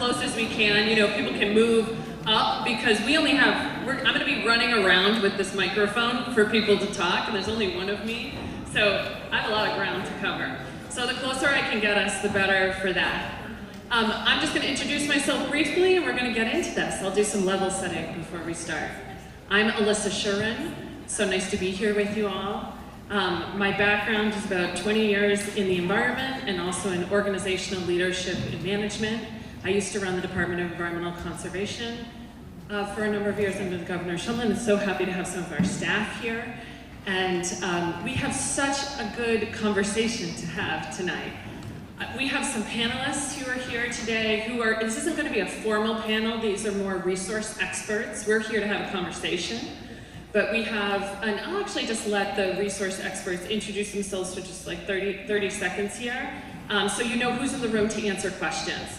close as we can. You know, people can move up because we only have, I'm gonna be running around with this microphone for people to talk, and there's only one of me. So I have a lot of ground to cover. So the closer I can get us, the better for that. I'm just gonna introduce myself briefly and we're gonna get into this. I'll do some level setting before we start. I'm Alyssa Shurin, so nice to be here with you all. My background is about 20 years in the environment and also in organizational leadership and management. I used to run the Department of Environmental Conservation for a number of years under the Governor Shumlin, and so happy to have some of our staff here. And we have such a good conversation to have tonight. We have some panelists who are here today this isn't going to be a formal panel, these are more resource experts. We're here to have a conversation. But we have, and I'll actually just let the resource experts introduce themselves for just like 30 seconds here, so you know who's in the room to answer questions.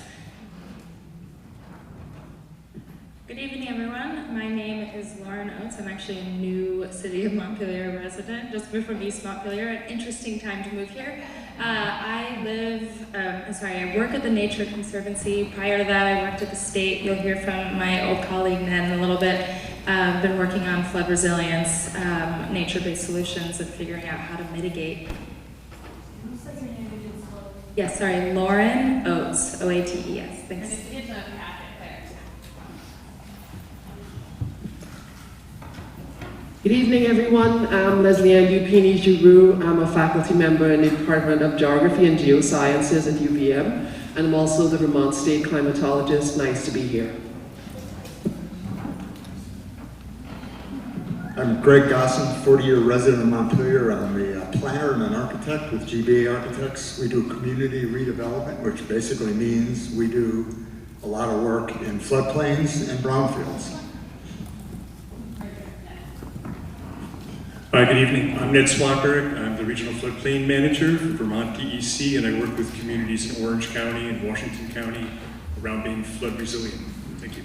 Good evening, everyone. My name is Lauren Oates. I'm actually a new City of Montpelier resident, just moved from East Montpelier, an interesting time to move here. I work at the Nature Conservancy. Prior to that, I worked at the state. You'll hear from my old colleague, Nan, in a little bit. Been working on flood resilience, nature-based solutions, and figuring out how to mitigate. Who says your name again? Yes, sorry, Lauren Oates, O-A-T-E-S. Thanks. And it's in the packet there. Good evening, everyone. I'm Leslie-Ann Dupini-Giroux. I'm a faculty member in the Department of Geography and Geosciences at UVM, and I'm also the Vermont State climatologist. Nice to be here. I'm Greg Gosson, 40-year resident of Montpelier. I'm a planner and an architect with GBA Architects. We do community redevelopment, which basically means we do a lot of work in floodplains and brownfields. Hi, good evening. I'm Ned Swanberg. I'm the Regional Floodplain Manager for Vermont DEC, and I work with communities in Orange County and Washington County around being flood resilient. Thank you.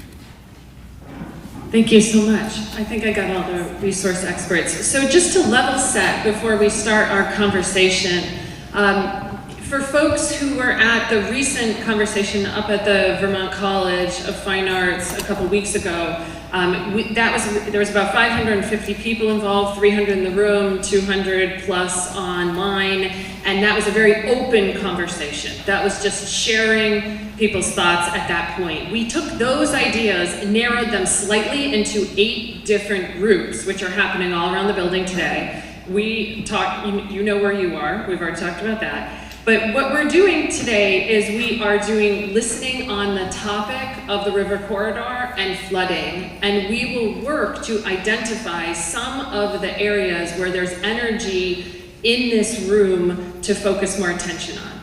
Thank you so much. I think I got all the resource experts. So just to level set before we start our conversation, for folks who were at the recent conversation up at the Vermont College of Fine Arts a couple weeks ago, there was about 550 people involved, 300 in the room, 200 plus online, and that was a very open conversation. That was just sharing people's thoughts at that point. We took those ideas and narrowed them slightly into 8 different groups, which are happening all around the building today. We talked, you know where you are, we've already talked about that. But what we're doing today is we are doing listening on the topic of the river corridor and flooding, and we will work to identify some of the areas where there's energy in this room to focus more attention on.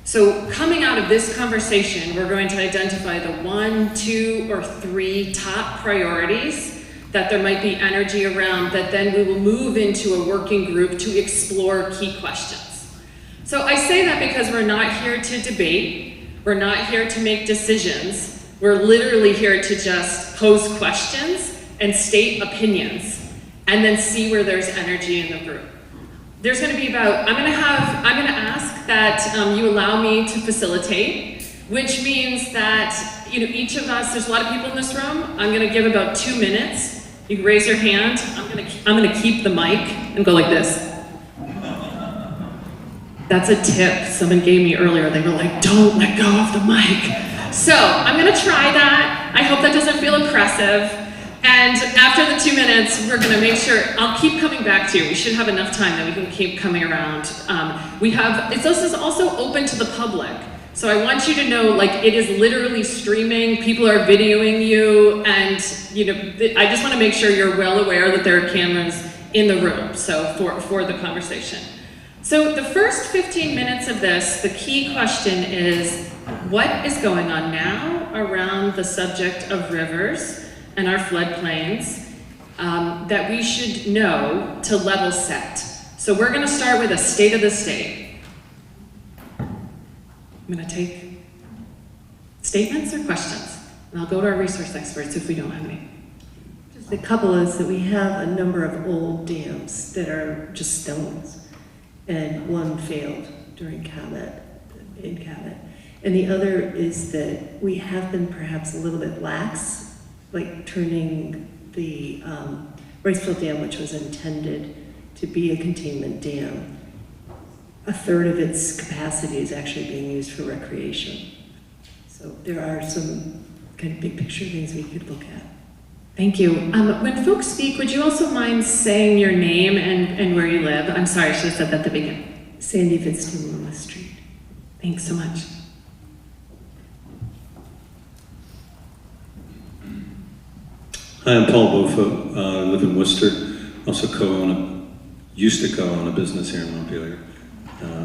So coming out of this conversation, we're going to identify the 1, 2, or 3 top priorities that there might be energy around, that then we will move into a working group to explore key questions. So I say that because we're not here to debate, we're not here to make decisions, we're literally here to just pose questions and state opinions, and then see where there's energy in the group. There's gonna be about, I'm gonna ask that you allow me to facilitate, which means that each of us, there's a lot of people in this room, I'm gonna give about 2 minutes. You can raise your hand, I'm gonna keep the mic and go like this. That's a tip someone gave me earlier. They were like, don't let go of the mic. So I'm gonna try that. I hope that doesn't feel oppressive. And after the 2 minutes, we're gonna make sure, I'll keep coming back to you. We should have enough time that we can keep coming around. This is also open to the public. So I want you to know, like, it is literally streaming, people are videoing you, and I just wanna make sure you're well aware that there are cameras in the room, so for the conversation. So the first 15 minutes of this, the key question is, what is going on now around the subject of rivers and our floodplains that we should know to level set? So we're gonna start with a state of the state. I'm gonna take statements or questions, and I'll go to our resource experts if we don't have any. Just a couple is that we have a number of old dams that are just stones. And one failed during in Cabot. And the other is that we have been perhaps a little bit lax, like turning the Ricefield Dam, which was intended to be a containment dam. A third of its capacity is actually being used for recreation. So there are some kind of big picture things we could look at. Thank you. When folks speak, would you also mind saying your name and where you live? I'm sorry, I should have said that at the beginning. Sandy Fitzgerald Loomis Street. Thanks so much. Hi, I'm Paul Beaufort. I live in Worcester. Also used to co-own a business here in Montpelier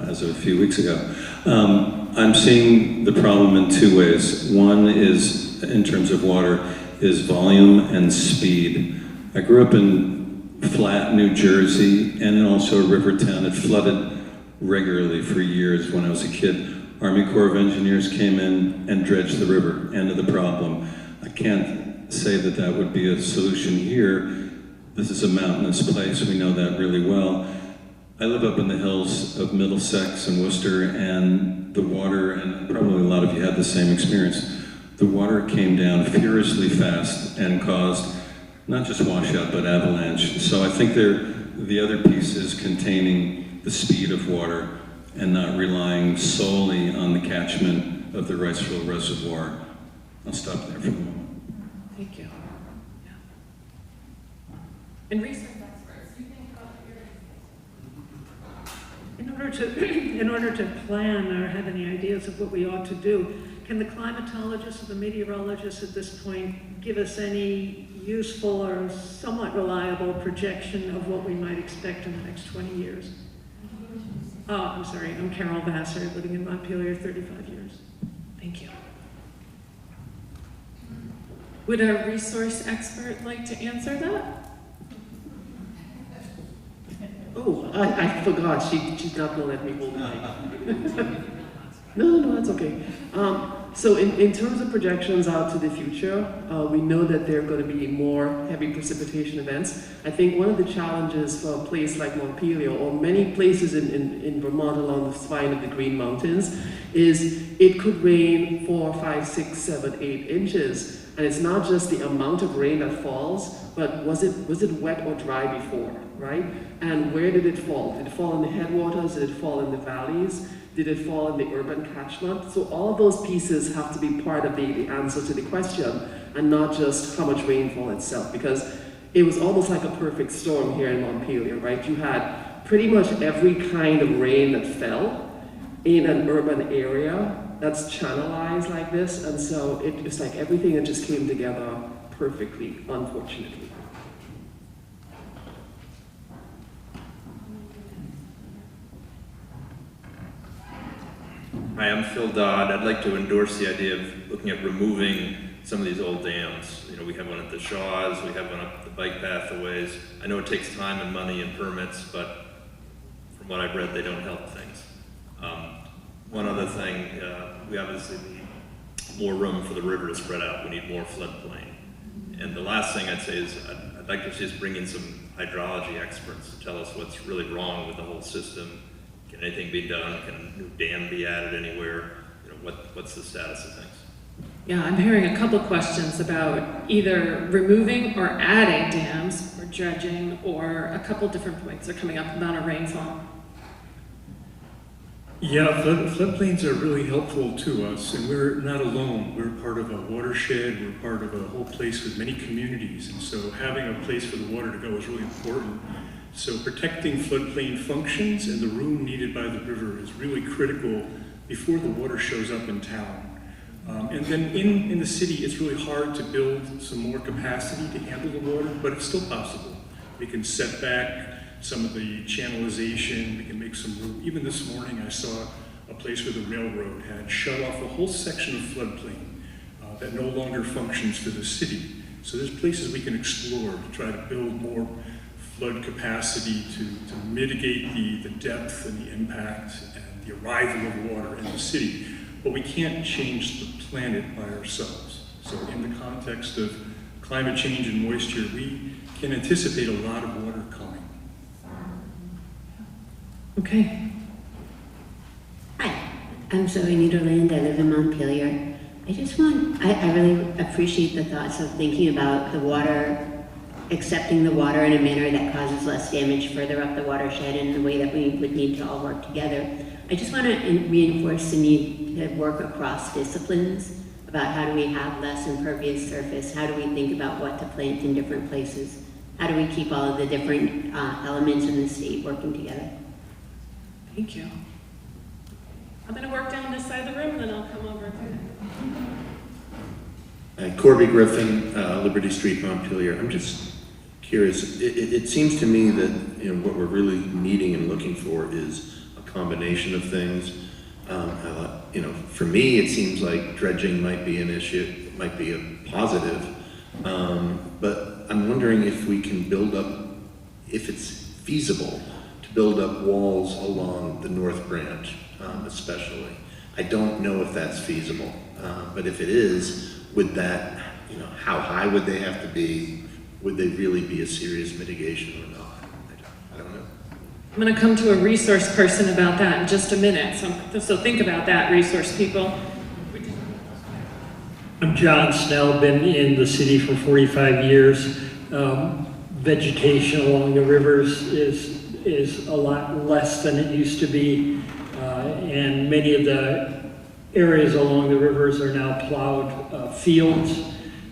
as of a few weeks ago. I'm seeing the problem in two ways. One is, in terms of water, is volume and speed. I grew up in Flat, New Jersey, and also a river town. It flooded regularly for years when I was a kid. Army Corps of Engineers came in and dredged the river. End of the problem. I can't say that that would be a solution here. This is a mountainous place. We know that really well. I live up in the hills of Middlesex and Worcester, and the water, and probably a lot of you had the same experience, the water came down furiously fast and caused not just washout, but avalanche. So I think the other piece is containing the speed of water and not relying solely on the catchment of the Ricefield Reservoir. I'll stop there for a moment. Thank you. Yeah. And research experts, do you think about your In order to plan or have any ideas of what we ought to do, can the climatologist or the meteorologist at this point give us any useful or somewhat reliable projection of what we might expect in the next 20 years? Oh, I'm sorry, I'm Carol Vassar, living in Montpelier, 35 years. Thank you. Would a resource expert like to answer that? Oh, I forgot. She's not gonna let me hold the mic. No, that's okay. So in terms of projections out to the future, we know that there are going to be more heavy precipitation events. I think one of the challenges for a place like Montpelier, or many places in Vermont along the spine of the Green Mountains, is it could rain 4, 5, 6, 7, 8 inches. And it's not just the amount of rain that falls, but was it wet or dry before, right? And where did it fall? Did it fall in the headwaters? Did it fall in the valleys? Did it fall in the urban catchment? So all of those pieces have to be part of the answer to the question, and not just how much rainfall itself, because it was almost like a perfect storm here in Montpelier, right? You had pretty much every kind of rain that fell in an urban area that's channelized like this, and so it's like everything that just came together perfectly, unfortunately. Hi, I'm Phil Dodd. I'd like to endorse the idea of looking at removing some of these old dams. You know, we have one at the Shaws, we have one up the bike pathways. I know it takes time and money and permits, but from what I've read, they don't help things. One other thing, we obviously need more room for the river to spread out. We need more floodplain. And the last thing I'd say is I'd like to see us bring in some hydrology experts to tell us what's really wrong with the whole system. Can anything be done? Can a new dam be added anywhere? You know, what's the status of things? Yeah, I'm hearing a couple questions about either removing or adding dams, or dredging, or a couple different points are coming up about a rainfall. Yeah, floodplains are really helpful to us, and we're not alone. We're part of a watershed, we're part of a whole place with many communities, and so having a place for the water to go is really important. So protecting floodplain functions and the room needed by the river is really critical before the water shows up in town. And then in the city, it's really hard to build some more capacity to handle the water, but it's still possible. We can set back some of the channelization, we can make some room. Even this morning, I saw a place where the railroad had shut off a whole section of floodplain that no longer functions for the city. So there's places we can explore to try to build more flood capacity to mitigate the depth and the impact and the arrival of water in the city. But we can't change the planet by ourselves. So in the context of climate change and moisture, we can anticipate a lot of water coming. Okay. Hi, I'm Zoe Niederland. I live in Montpelier. I really appreciate the thoughts of thinking about the water, accepting the water in a manner that causes less damage further up the watershed in the way that we would need to all work together. I just want to reinforce the need to work across disciplines about how do we have less impervious surface, how do we think about what to plant in different places, how do we keep all of the different elements in the state working together. Thank you. I'm going to work down this side of the room, and then I'll come over to Corby Griffin, Liberty Street, Montpelier. I'm just curious. It seems to me that what we're really needing and looking for is a combination of things. For me, it seems like dredging might be an issue, might be a positive. But I'm wondering if we can build up, if it's feasible to build up walls along the North Branch, especially. I don't know if that's feasible, but if it is, would that, how high would they have to be? Would they really be a serious mitigation or not? I don't know. I'm going to come to a resource person about that in just a minute, so think about that, resource people. I'm John Snell, been in the city for 45 years. Vegetation along the rivers is a lot less than it used to be, and many of the areas along the rivers are now plowed fields.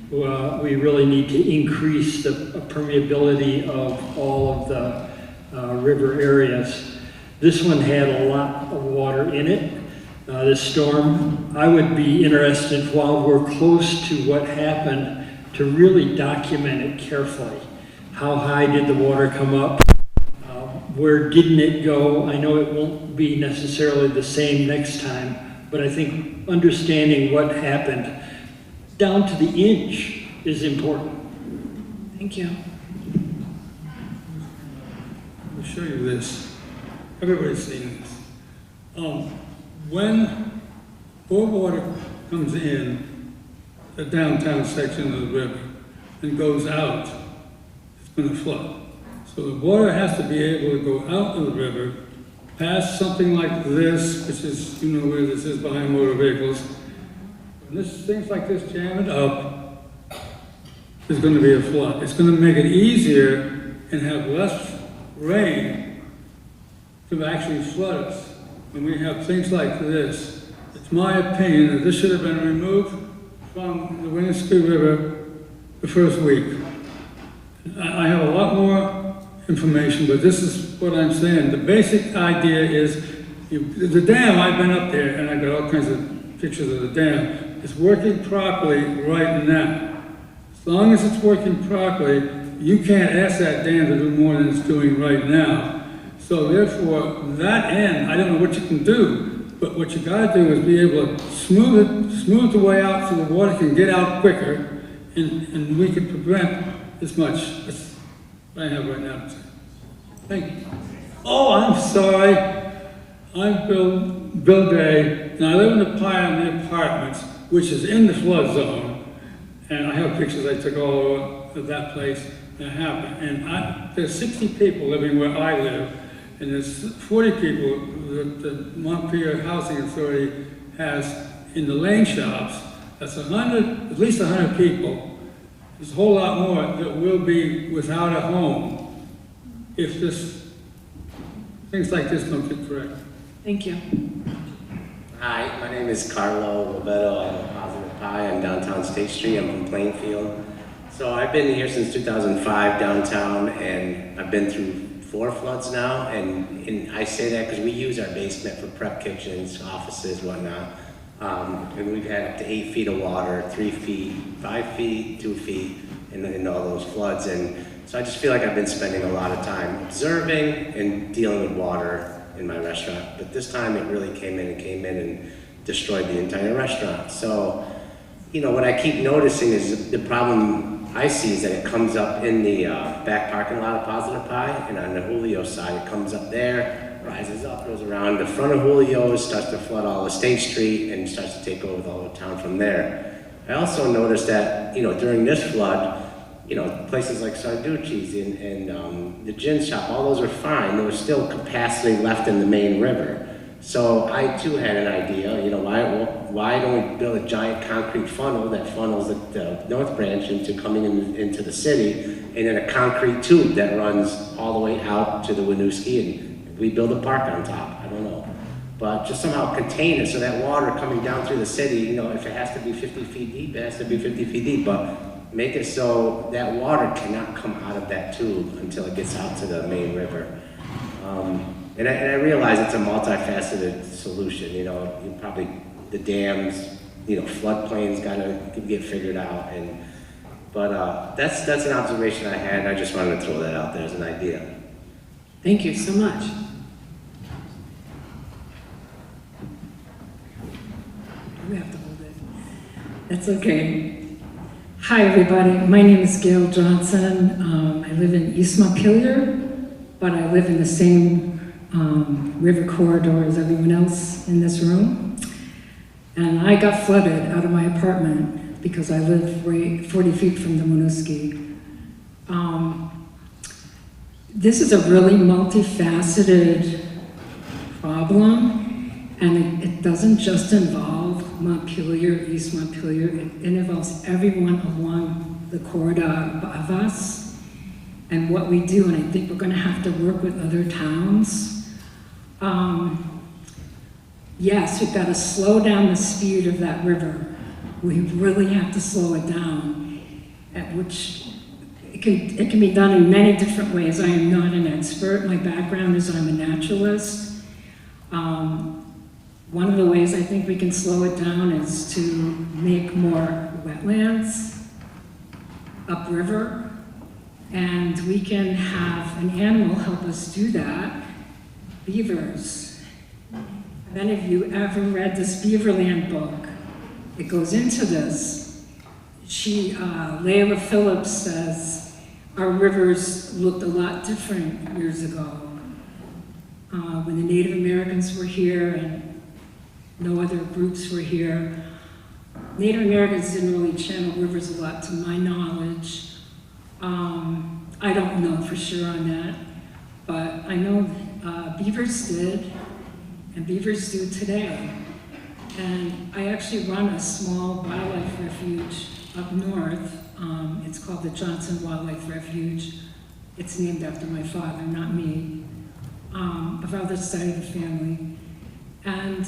We really need to increase the permeability of all of the river areas. This one had a lot of water in it. This storm, I would be interested, while we're close to what happened, to really document it carefully. How high did the water come up? Where didn't it go? I know it won't be necessarily the same next time, but I think understanding what happened down to the inch is important. Thank you. I'll show you this. Everybody's seen this. When more water comes in the downtown section of the river and goes out, it's going to flood. So the water has to be able to go out of the river, past something like this, which is, where this is behind motor vehicles. When things like this jam it up, there's going to be a flood. It's going to make it easier and have less rain to actually flood us. When we have things like this, it's my opinion that this should have been removed from the Winooski River the first week. I have a lot more information, but this is what I'm saying. The basic idea is, the dam, I've been up there and I got all kinds of pictures of the dam. It's working properly right now. As long as it's working properly, you can't ask that dam to do more than it's doing right now. So therefore, that end, I don't know what you can do, but what you gotta do is be able to smooth the way out so the water can get out quicker, and we can prevent this much. That's what I have right now to say. Thank you. Oh, I'm sorry. I'm Bill Day, and I live in the Pioneer Apartments, which is in the flood zone, and I have pictures I took all of that place that happened. And there's 60 people living where I live, and there's 40 people that the Montpelier Housing Authority has in the lane shops. That's at least 100 people. There's a whole lot more that will be without a home if things like this don't get corrected. Thank you. Hi, my name is Carlo Lovetto. I'm a Positive Pie on downtown State Street. I'm from Plainfield. So I've been here since 2005 downtown, and I've been through 4 floods now, and I say that because we use our basement for prep kitchens, offices, whatnot. And we've had up to 8 feet of water, 3 feet, 5 feet, 2 feet in all those floods. And so I just feel like I've been spending a lot of time observing and dealing with water in my restaurant. But this time it really came in and destroyed the entire restaurant. So, what I keep noticing is the problem I see is that it comes up in the back parking lot of Positive Pie, and on the Julio side, it comes up there, rises up, goes around the front of Julio's, starts to flood all of State Street, and starts to take over the whole town from there. I also noticed that, during this flood, places like Sarducci's and the gin shop, all those are fine. There was still capacity left in the main river. So I too had an idea, you know, why don't we build a giant concrete funnel that funnels the North Branch coming into the city, and then a concrete tube that runs all the way out to the Winooski, and we build a park on top, I don't know. But just somehow contain it so that water coming down through the city, you know, if it has to be 50 feet deep, it has to be 50 feet deep, but make it so that water cannot come out of that tube until it gets out to the main river. And I realize it's a multifaceted solution, you know, the dams, you know, floodplains gotta get figured out, but that's an observation I had, and I just wanted to throw that out there as an idea. Thank you so much. We have to hold it. That's okay. Hi, everybody. My name is Gail Johnson. I live in East Montpelier, but I live in the same river corridor as everyone else in this room. And I got flooded out of my apartment because I live 40 feet from the Winooski. This is a really multifaceted problem, and it doesn't just involve Montpelier, East Montpelier, it involves everyone along the corridor above us and what we do, and I think we're going to have to work with other towns. Yes, we've got to slow down the speed of that river. We really have to slow it down, at which it can be done in many different ways. I am not an expert. My background is I'm a naturalist. One of the ways I think we can slow it down is to make more wetlands upriver, and we can have an animal help us do that. Beavers. Have any of you ever read this Beaverland book? It goes into this. Layla Phillips says, our rivers looked a lot different years ago. When the Native Americans were here and no other groups were here. Native Americans didn't really channel rivers a lot, to my knowledge. I don't know for sure on that, but I know beavers did, and beavers do today. And I actually run a small wildlife refuge up north. It's called the Johnson Wildlife Refuge. It's named after my father, not me, my father's side of the family. And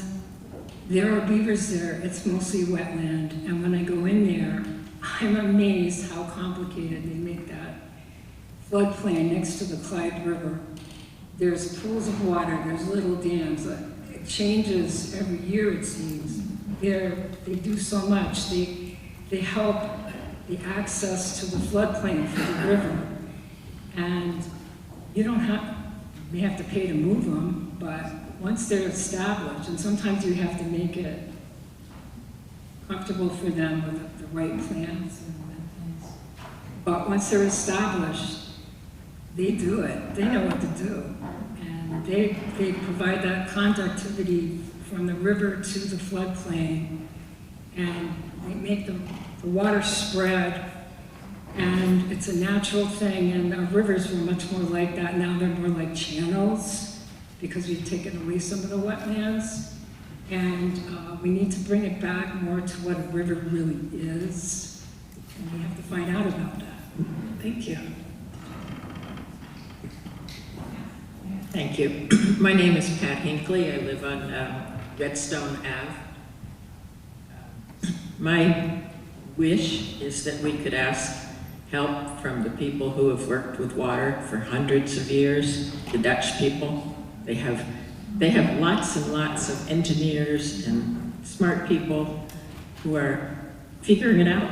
there are beavers there. It's mostly wetland. And when I go in there, I'm amazed how complicated they make that floodplain next to the Clyde River. There's pools of water, there's little dams. It changes every year, it seems. They do so much. They help the access to the floodplain for the river. And you may have to pay to move them, but once they're established, and sometimes you have to make it comfortable for them with the right plans and things. But once they're established, they do it. They know what to do. And they provide that conductivity from the river to the floodplain, and they make the water spread, and it's a natural thing. And our rivers were much more like that. Now they're more like channels because we've taken away some of the wetlands. And we need to bring it back more to what a river really is. And we have to find out about that. Thank you. Thank you. My name is Pat Hinckley. I live on Redstone Ave. My wish is that we could ask help from the people who have worked with water for hundreds of years, the Dutch people. They have lots and lots of engineers and smart people who are figuring it out.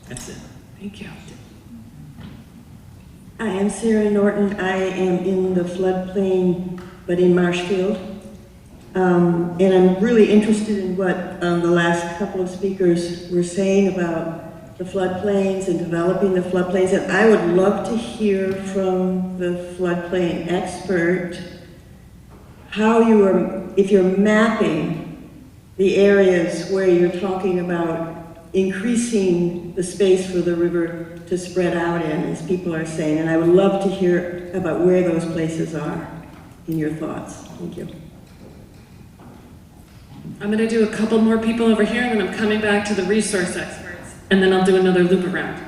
That's it. Thank you. I am Sarah Norton. I am in the floodplain, but in Marshfield. And I'm really interested in what the last couple of speakers were saying about the floodplains and developing the floodplains. And I would love to hear from the floodplain expert how you are, if you're mapping the areas where you're talking about increasing the space for the river to spread out in, as people are saying. And I would love to hear about where those places are in your thoughts. Thank you. I'm going to do a couple more people over here, and then I'm coming back to the resource experts, and then I'll do another loop around.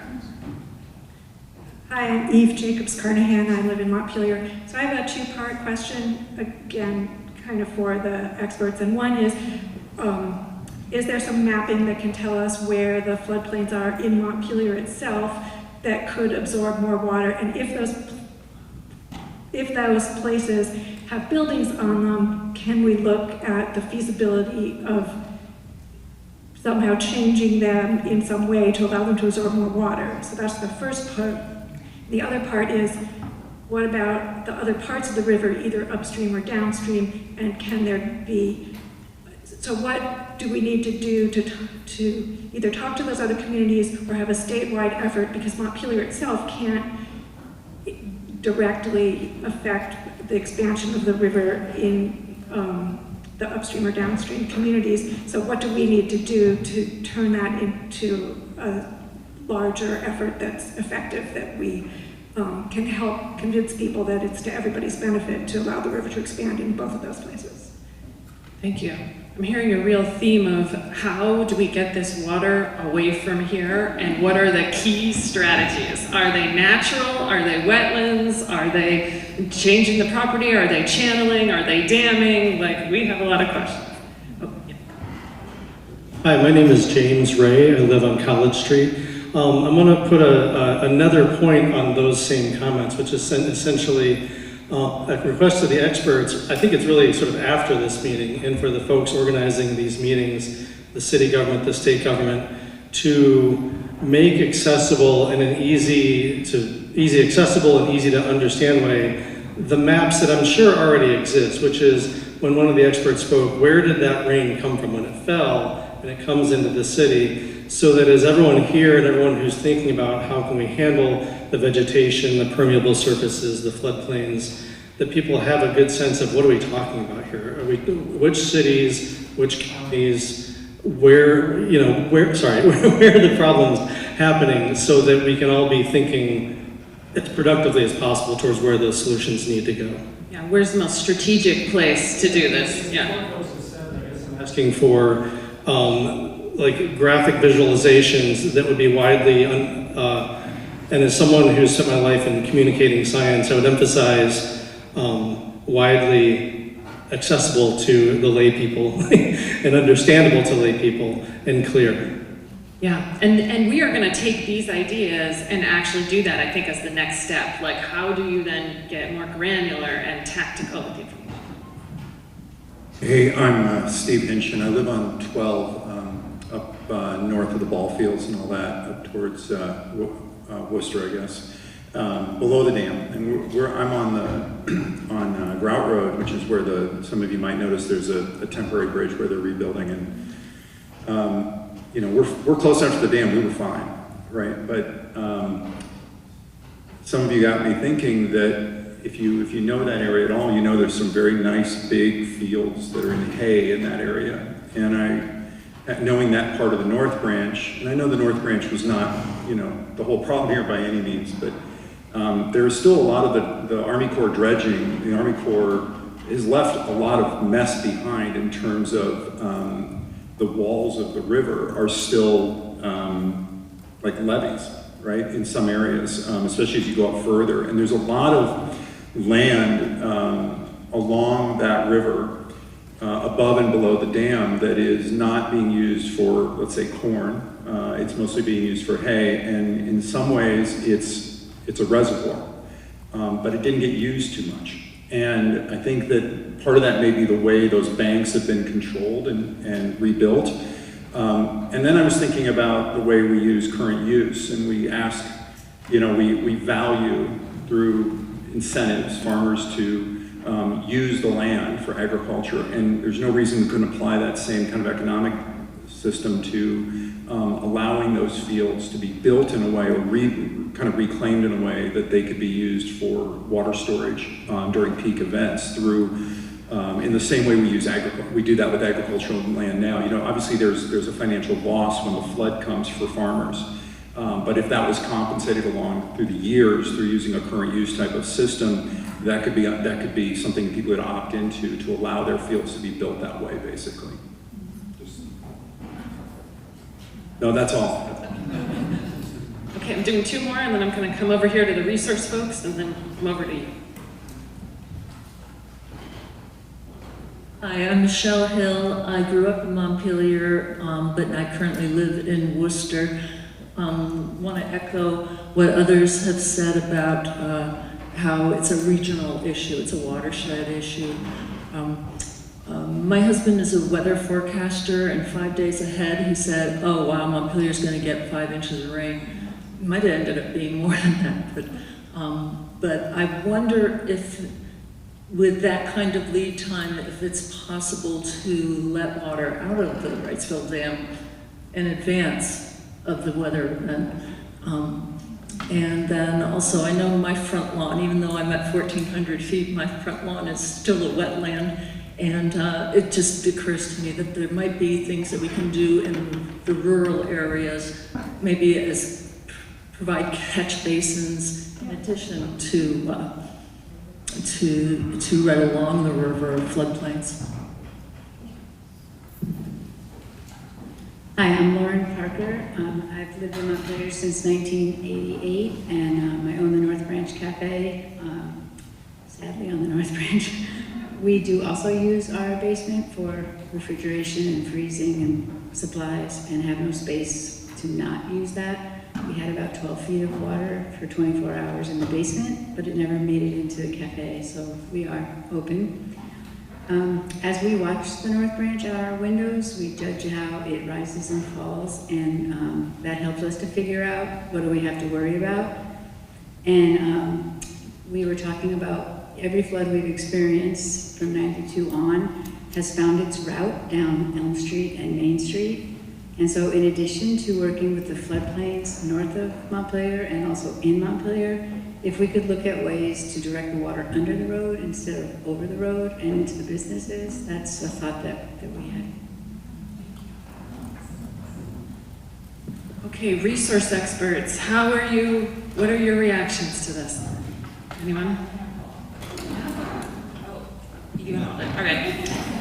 Hi, I'm Eve Jacobs Carnahan. I live in Montpelier. So I have a two-part question, again, kind of for the experts. And one is there some mapping that can tell us where the floodplains are in Montpelier itself that could absorb more water? And if those places have buildings on them, can we look at the feasibility of somehow changing them in some way to allow them to absorb more water? So that's the first part. The other part is, what about the other parts of the river, either upstream or downstream, and can there be, so what do we need to do to either talk to those other communities or have a statewide effort, because Montpelier itself can't directly affect the expansion of the river in the upstream or downstream communities. So what do we need to do to turn that into a larger effort that's effective, that we can help convince people that it's to everybody's benefit to allow the river to expand in both of those places? Thank you. I'm hearing a real theme of how do we get this water away from here, and what are the key strategies? Are they natural? Are they wetlands? Are they changing the property? Are they channeling? Are they damming? Like, we have a lot of questions. Oh, yeah. Hi, my name is James Ray. I live on College Street. I'm going to put another point on those same comments, which is essentially a request to the experts. I think it's really sort of after this meeting, and for the folks organizing these meetings, the city government, the state government, to make accessible in an easy accessible and easy to understand way the maps that I'm sure already exist, which is when one of the experts spoke, where did that rain come from when it fell and it comes into the city? So that as everyone here and everyone who's thinking about how can we handle the vegetation, the permeable surfaces, the floodplains, that people have a good sense of what are we talking about here? Which cities, which counties, where are the problems happening, so that we can all be thinking as productively as possible towards where those solutions need to go. Yeah, where's the most strategic place to do this? Yeah. Asking for like graphic visualizations that would be widely, and as someone who's spent my life in communicating science, I would emphasize widely accessible to the lay people and understandable to lay people and clear. Yeah, and we are going to take these ideas and actually do that, I think, as the next step. Like, how do you then get more granular and tactical with information? Hey, I'm Steve Hinch, and I live on 12 up north of the ball fields and all that, up towards Worcester, I guess, below the dam. And I'm on Grout Road, which is where some of you might notice there's a temporary bridge where they're rebuilding. And we're close enough to the dam, we were fine, right? But some of you got me thinking that if you know that area at all, you know there's some very nice big fields that are in hay in that area. And knowing that part of the North Branch, and I know the North Branch was not, the whole problem here by any means, but there is still a lot of the Army Corps dredging. The Army Corps has left a lot of mess behind in terms of the walls of the river are still like levees, right, in some areas, especially as you go up further. And there's a lot of land along that river above and below the dam that is not being used for, let's say, corn. It's mostly being used for hay, and in some ways it's a reservoir, but it didn't get used too much. And I think that part of that may be the way those banks have been controlled and rebuilt. And then I was thinking about the way we use current use, and we ask, we value through incentives farmers to use the land for agriculture, and there's no reason we couldn't apply that same kind of economic system to allowing those fields to be built in a way, or kind of reclaimed in a way that they could be used for water storage during peak events through, in the same way we use agriculture. We do that with agricultural land now. Obviously there's a financial loss when the flood comes for farmers. But if that was compensated along through the years through using a current use type of system, that could be something people would opt into to allow their fields to be built that way, basically. No, that's all. Okay, I'm doing two more, and then I'm going to come over here to the resource folks, and then come over to you. Hi, I'm Michelle Hill. I grew up in Montpelier, but I currently live in Worcester. Want to echo what others have said about how it's a regional issue, it's a watershed issue. My husband is a weather forecaster, and 5 days ahead he said, oh wow, Montpelier's going to get 5 inches of rain. It might have ended up being more than that, but I wonder if with that kind of lead time, if it's possible to let water out of the Wrightsville Dam in advance of the weather event. And then also, I know my front lawn, even though I'm at 1,400 feet, my front lawn is still a wetland. And it just occurs to me that there might be things that we can do in the rural areas, maybe as provide catch basins in addition to right along the river floodplains. Hi, I'm Lauren Parker. I've lived in Montpelier since 1988, and I own the North Branch Cafe, sadly on the North Branch. We do also use our basement for refrigeration and freezing and supplies, and have no space to not use that. We had about 12 feet of water for 24 hours in the basement, but it never made it into the cafe, so we are open. As we watch the North Branch out our windows, we judge how it rises and falls, and that helps us to figure out what do we have to worry about. And we were talking about every flood we've experienced from 92 on has found its route down Elm Street and Main Street. And so in addition to working with the floodplains north of Montpelier and also in Montpelier, if we could look at ways to direct the water under the road instead of over the road and into the businesses, that's a thought that we had. Okay, resource experts, what are your reactions to this? Anyone? You hold it. All right.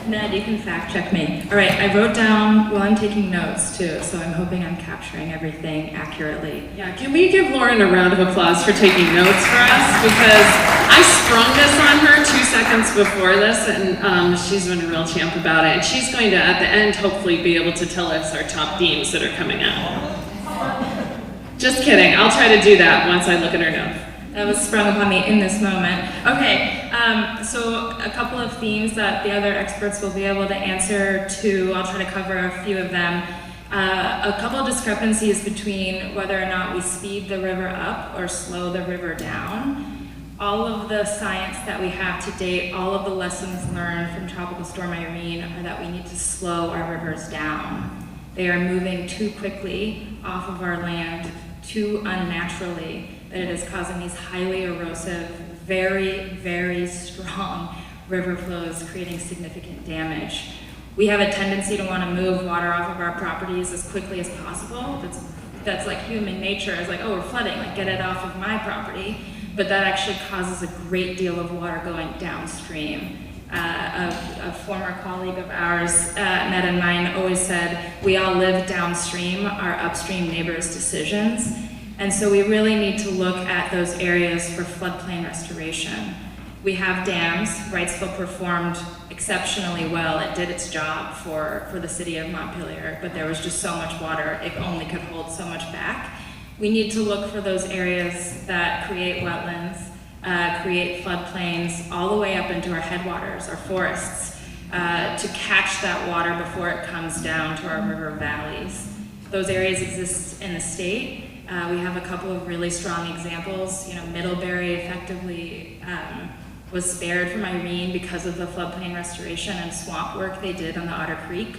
Ned, you can fact check me. All right, I wrote down, well, I'm taking notes too, so I'm hoping I'm capturing everything accurately. Yeah, can we give Lauren a round of applause for taking notes for us? Because I sprung this on her 2 seconds before this, and she's been a real champ about it. And she's going to, at the end, hopefully be able to tell us our top themes that are coming out. Just kidding, I'll try to do that once I look at her notes. That was sprung upon me in this moment. Okay, so a couple of themes that the other experts will be able to answer to. I'll try to cover a few of them. A couple of discrepancies between whether or not we speed the river up or slow the river down. All of the science that we have to date, all of the lessons learned from Tropical Storm Irene are that we need to slow our rivers down. They are moving too quickly off of our land, too unnaturally, that it is causing these highly erosive, very, very strong river flows, creating significant damage. We have a tendency to want to move water off of our properties as quickly as possible. That's like human nature. It's like, oh, we're flooding, like get it off of my property. But that actually causes a great deal of water going downstream. A former colleague of ours, Ned and mine, always said, we all live downstream our upstream neighbors' decisions. And so we really need to look at those areas for floodplain restoration. We have dams. Wrightsville performed exceptionally well. It did its job for the city of Montpelier, but there was just so much water, it only could hold so much back. We need to look for those areas that create wetlands, create floodplains, all the way up into our headwaters, our forests, to catch that water before it comes down to our river valleys. Those areas exist in the state. We have a couple of really strong examples. You know, Middlebury effectively was spared from Irene because of the floodplain restoration and swamp work they did on the Otter Creek.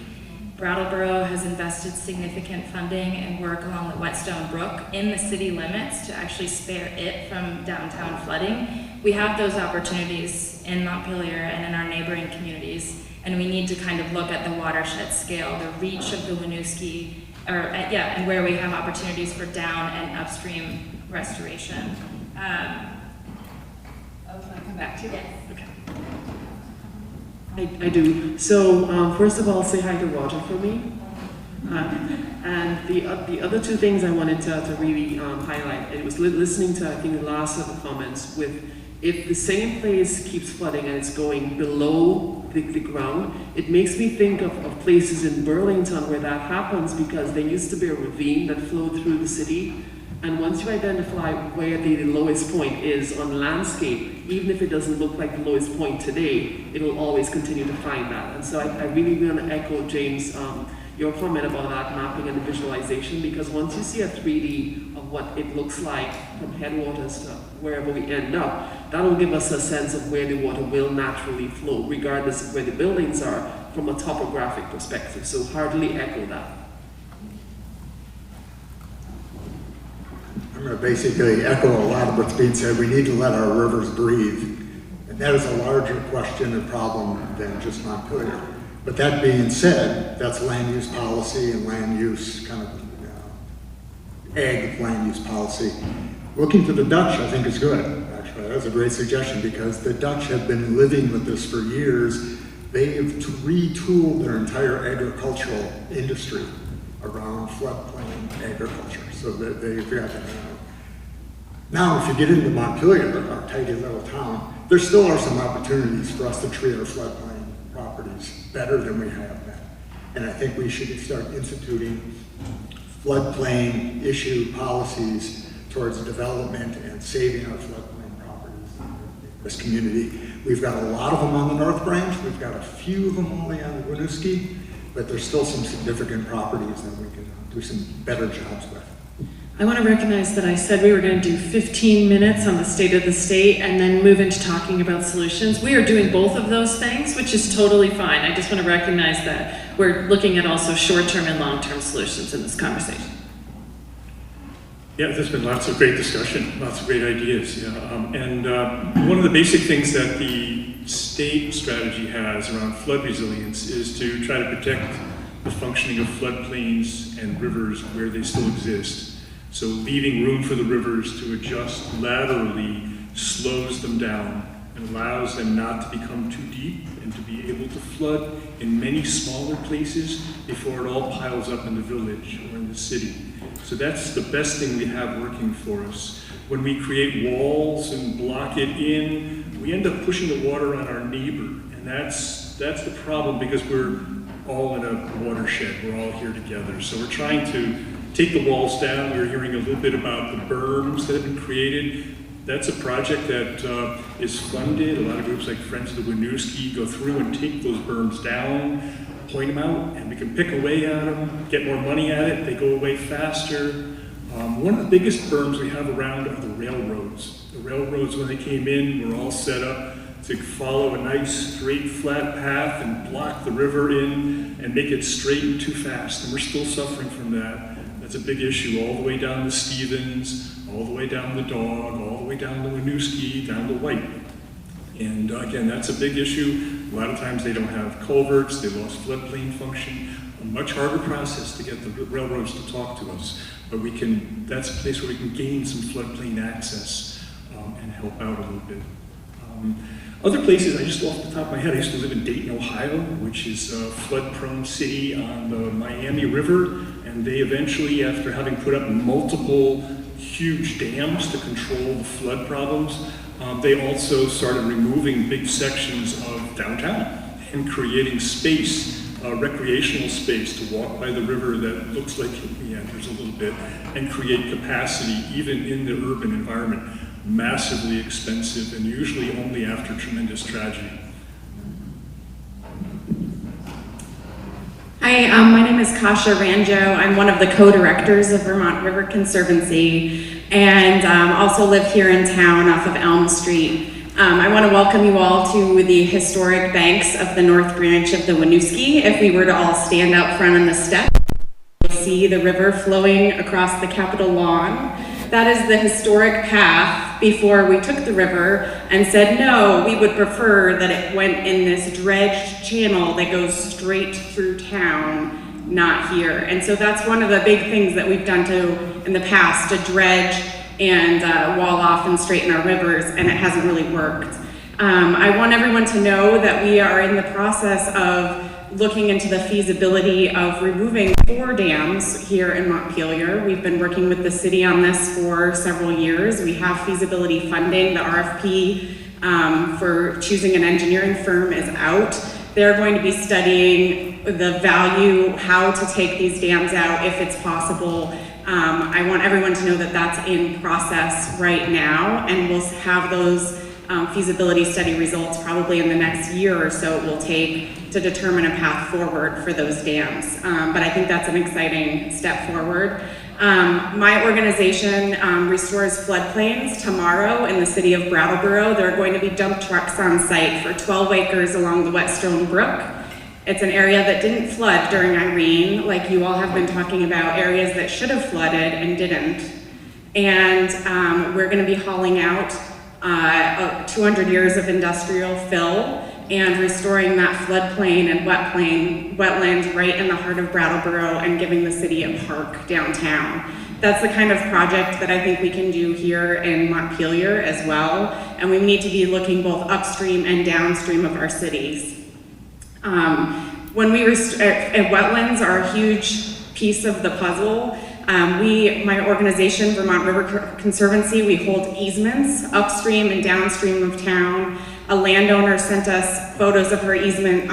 Brattleboro has invested significant funding and work along the Whetstone Brook in the city limits to actually spare it from downtown flooding. We have those opportunities in Montpelier and in our neighboring communities, and we need to kind of look at the watershed scale, the reach of the Winooski, and where we have opportunities for down and upstream restoration. Can I come back to you? Yes. Okay. I do. So first of all, say hi to Roger for me. And the other two things I wanted to really highlight, it was listening to, I think, the last of the comments with, if the same place keeps flooding and it's going below the ground, it makes me think of places in Burlington where that happens, because there used to be a ravine that flowed through the city. And once you identify where the lowest point is on landscape, even if it doesn't look like the lowest point today, it'll always continue to find that. And so I really want to echo James, your comment about that mapping and the visualization, because once you see a 3D of what it looks like from headwaters to wherever we end up, that'll give us a sense of where the water will naturally flow, regardless of where the buildings are from a topographic perspective. So heartily echo that. I'm going to basically echo a lot of what's being said. We need to let our rivers breathe. And that is a larger question and problem than just Montpelier. But that being said, that's land use policy and land use kind of ag land use policy. Looking to the Dutch, I think, is good, actually. That's a great suggestion, because the Dutch have been living with this for years. They have retooled their entire agricultural industry around floodplain agriculture, so that they've got that. Now, if you get into Montpelier, our tidy little town, there still are some opportunities for us to treat our floodplain properties better than we have been. And I think we should start instituting floodplain issue policies towards development and saving our floodplain properties in this community. We've got a lot of them on the North Branch. We've got a few of them only on the Winooski, but there's still some significant properties that we can do some better jobs with. I want to recognize that I said we were going to do 15 minutes on the state of the state and then move into talking about solutions. We are doing both of those things, which is totally fine. I just want to recognize that we're looking at also short-term and long-term solutions in this conversation. Yeah, there's been lots of great discussion, lots of great ideas. Yeah. One of the basic things that the state strategy has around flood resilience is to try to protect the functioning of floodplains and rivers where they still exist. So leaving room for the rivers to adjust laterally slows them down and allows them not to become too deep and to be able to flood in many smaller places before it all piles up in the village or in the city. So that's the best thing we have working for us. When we create walls and block it in, we end up pushing the water on our neighbor. And that's the problem, because we're all in a watershed. We're all here together. So we're trying to take the walls down. We were hearing a little bit about the berms that have been created. That's a project that is funded. A lot of groups like Friends of the Winooski go through and take those berms down, point them out, and we can pick away at them, get more money at it. They go away faster. One of the biggest berms we have around are the railroads. The railroads, when they came in, were all set up to follow a nice straight flat path and block the river in and make it straight and too fast. And we're still suffering from that. That's a big issue all the way down to Stevens, all the way down the Dog, all the way down to Winooski, down to White. And again, that's a big issue. A lot of times they don't have culverts, they lost floodplain function. A much harder process to get the railroads to talk to us. But that's a place where we can gain some floodplain access and help out a little bit. Other places, I just off the top of my head, I used to live in Dayton, Ohio, which is a flood-prone city on the Miami River, and they eventually, after having put up multiple huge dams to control the flood problems, they also started removing big sections of downtown and creating space, recreational space to walk by the river that looks like it meanders a little bit and create capacity even in the urban environment. Massively expensive and usually only after tremendous tragedy. Hi, my name is Kasha Ranjo. I'm one of the co-directors of Vermont River Conservancy and also live here in town off of Elm Street. I want to welcome you all to the historic banks of the North Branch of the Winooski. If we were to all stand out front on the step, you'll see the river flowing across the Capitol lawn. That is the historic path before we took the river and said, no, we would prefer that it went in this dredged channel that goes straight through town, not here. And so that's one of the big things that we've done in the past, to dredge and wall off and straighten our rivers, and it hasn't really worked. I want everyone to know that we are in the process of looking into the feasibility of removing 4 dams here in Montpelier. We've been working with the city on this for several years. We have feasibility funding. The RFP for choosing an engineering firm is out. They're going to be studying the value, how to take these dams out if it's possible. I want everyone to know that that's in process right now, and we'll have those feasibility study results probably in the next year or so it will take to determine a path forward for those dams. But I think that's an exciting step forward. My organization restores floodplains tomorrow in the city of Brattleboro. There are going to be dump trucks on site for 12 acres along the Whetstone Brook. It's an area that didn't flood during Irene, like you all have been talking about, areas that should have flooded and didn't. And we're gonna be hauling out 200 years of industrial fill and restoring that floodplain and wetlands right in the heart of Brattleboro and giving the city a park downtown. That's the kind of project that I think we can do here in Montpelier as well, and we need to be looking both upstream and downstream of our cities. Wetlands are a huge piece of the puzzle. My organization, Vermont River Conservancy, we hold easements upstream and downstream of town. A landowner sent us photos of her easement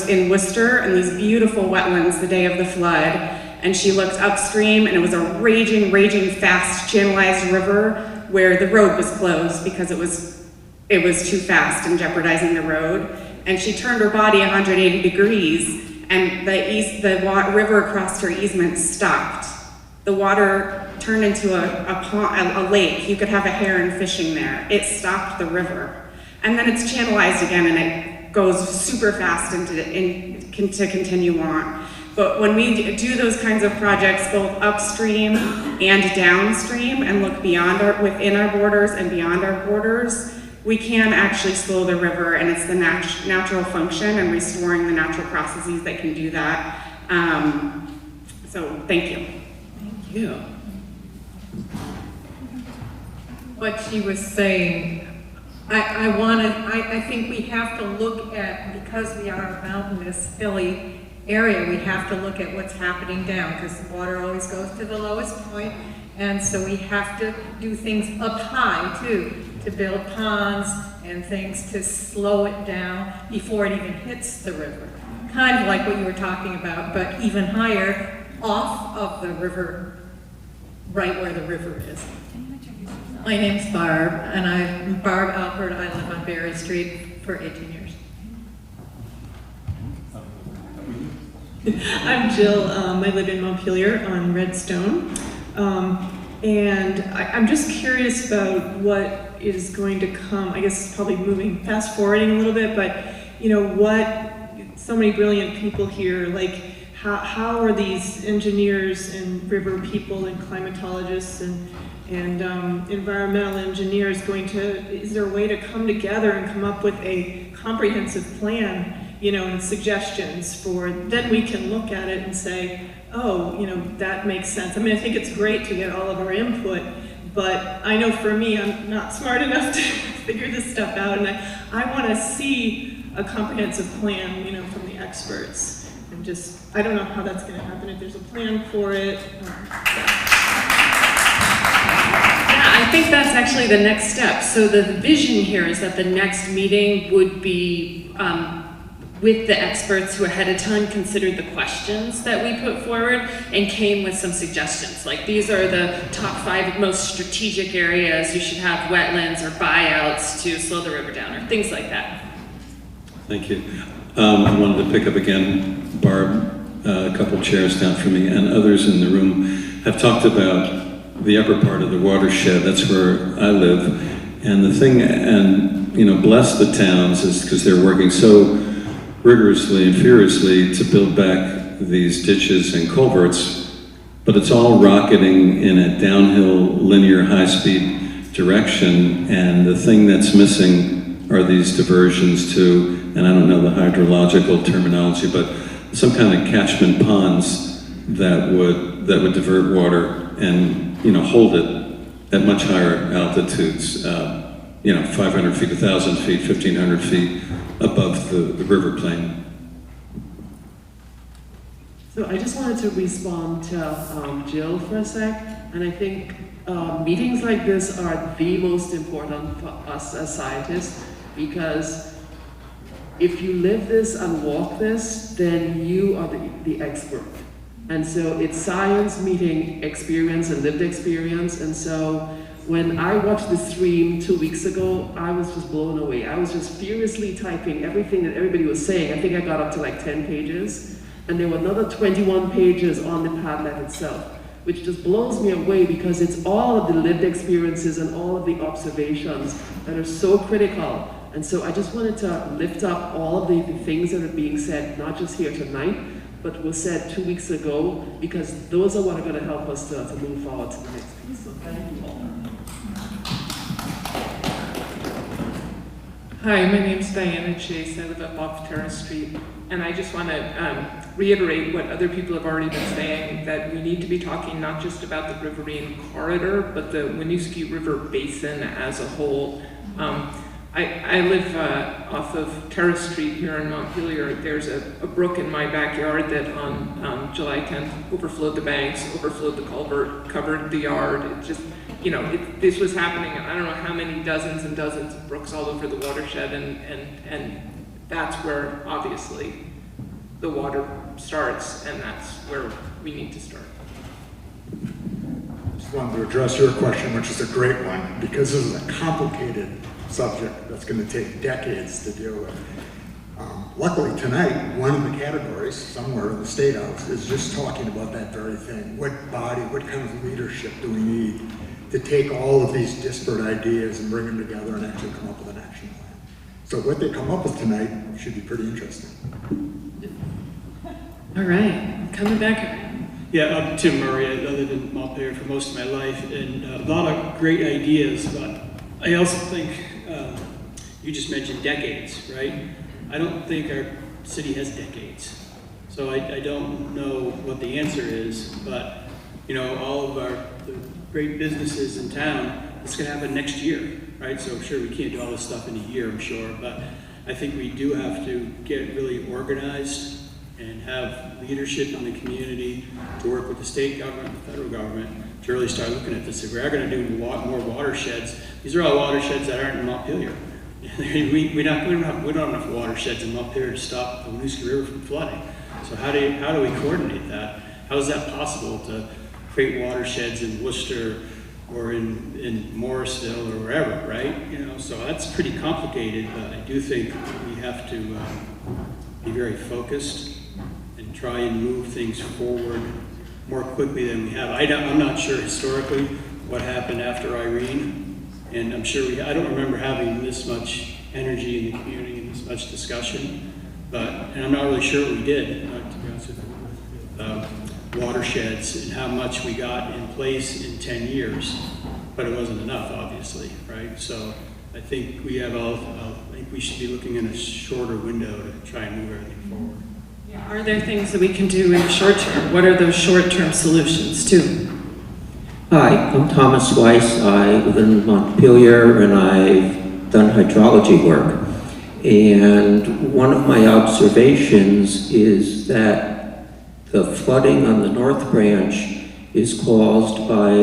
in Worcester and these beautiful wetlands the day of the flood. And she looked upstream and it was a raging, fast channelized river where the road was closed because it was too fast and jeopardizing the road. And she turned her body 180 degrees and the river across her easement stopped. The water turned into a lake. You could have a heron fishing there. It stopped the river. And then it's channelized again and it goes super fast to continue on. But when we do those kinds of projects, both upstream and downstream, and look within our borders and beyond our borders, we can actually slow the river, and it's the natural function and restoring the natural processes that can do that. So thank you. Thank you. What she was saying, I think we have to look at, because we are a mountainous, hilly area, we have to look at what's happening down, because the water always goes to the lowest point, and so we have to do things up high too, to build ponds and things to slow it down before it even hits the river. Kind of like what you were talking about, but even higher off of the river, right where the river is. My name's Barb, and I'm Barb Alpert. I live on Berry Street for 18 years. I'm Jill. I live in Montpelier on Redstone. And I'm just curious about what is going to come. I guess probably moving, fast forwarding a little bit, but so many brilliant people here, like how are these engineers and river people and climatologists and environmental engineers is there a way to come together and come up with a comprehensive plan, and suggestions then we can look at it and say, oh, that makes sense. I mean, I think it's great to get all of our input, but I know for me, I'm not smart enough to figure this stuff out, and I want to see a comprehensive plan, from the experts. And I don't know how that's going to happen, if there's a plan for it. I think that's actually the next step. So the vision here is that the next meeting would be with the experts who ahead of time considered the questions that we put forward and came with some suggestions. Like, these are the top 5 most strategic areas. You should have wetlands or buyouts to slow the river down or things like that. Thank you. I wanted to pick up again, Barb, a couple chairs down from me, and others in the room have talked about the upper part of the watershed. That's where I live. And the thing, bless the towns, is because they're working so rigorously and furiously to build back these ditches and culverts, but it's all rocketing in a downhill, linear, high-speed direction, and the thing that's missing are these diversions to, and I don't know the hydrological terminology, but some kind of catchment ponds that would divert water and hold it at much higher altitudes, 500 feet, 1,000 feet, 1,500 feet above the river plain. So I just wanted to respond to Jill for a sec, and I think meetings like this are the most important for us as scientists, because if you live this and walk this, then you are the expert. And so it's science meeting experience and lived experience. And so when I watched the stream 2 weeks ago, I was just blown away. I was just furiously typing everything that everybody was saying. I think I got up to like 10 pages. And there were another 21 pages on the Padlet itself, which just blows me away because it's all of the lived experiences and all of the observations that are so critical. And so I just wanted to lift up all of the things that are being said, not just here tonight, but was said 2 weeks ago, because those are what are going to help us to move forward to the next piece. So thank you all. Hi, my name's Diana Chase. I live up off Terrace Street, and I just want to reiterate what other people have already been saying, that we need to be talking not just about the Riverine corridor, but the Winooski River Basin as a whole. I live off of Terrace Street here in Montpelier. There's a brook in my backyard that on July 10th overflowed the banks, overflowed the culvert, covered the yard. It just, you know, this was happening. I don't know how many dozens and dozens of brooks all over the watershed, and that's where obviously the water starts, and that's where we need to start. Just wanted to address your question, which is a great one, because this is a complicated subject that's going to take decades to deal with. Luckily tonight, one of the categories somewhere in the State House is just talking about that very thing. What body, what kind of leadership do we need to take all of these disparate ideas and bring them together and actually come up with an action plan? So what they come up with tonight should be pretty interesting. All right, coming back around. Yeah, I'm Tim Murray. I lived in Montpelier for most of my life, and a lot of great ideas, but I also think you just mentioned decades, right? I don't think our city has decades. So I don't know what the answer is, but you know, all of the great businesses in town, it's gonna happen next year, right? So sure, we can't do all this stuff in a year, I'm sure, but I think we do have to get really organized and have leadership in the community to work with the state government, the federal government, to really start looking at this. If we are gonna do more watersheds, these are all watersheds that aren't in Montpelier. we don't have enough watersheds in Montpelier to stop the Winooski River from flooding. So how do we coordinate that? How is that possible to create watersheds in Worcester or in Morrisville or wherever, right? You know, so that's pretty complicated, but I do think we have to be very focused and try and move things forward more quickly than we have. I'm not sure historically what happened after Irene, and I'm sure I don't remember having this much energy in the community and this much discussion, and I'm not really sure what we did, to be honest with you, watersheds and how much we got in place in 10 years, but it wasn't enough, obviously, right? So I think I think we should be looking in a shorter window to try and move everything forward. Are there things that we can do in the short term? What are those short-term solutions too? Hi, I'm Thomas Weiss. I live in Montpelier and I've done hydrology work. And one of my observations is that the flooding on the North Branch is caused by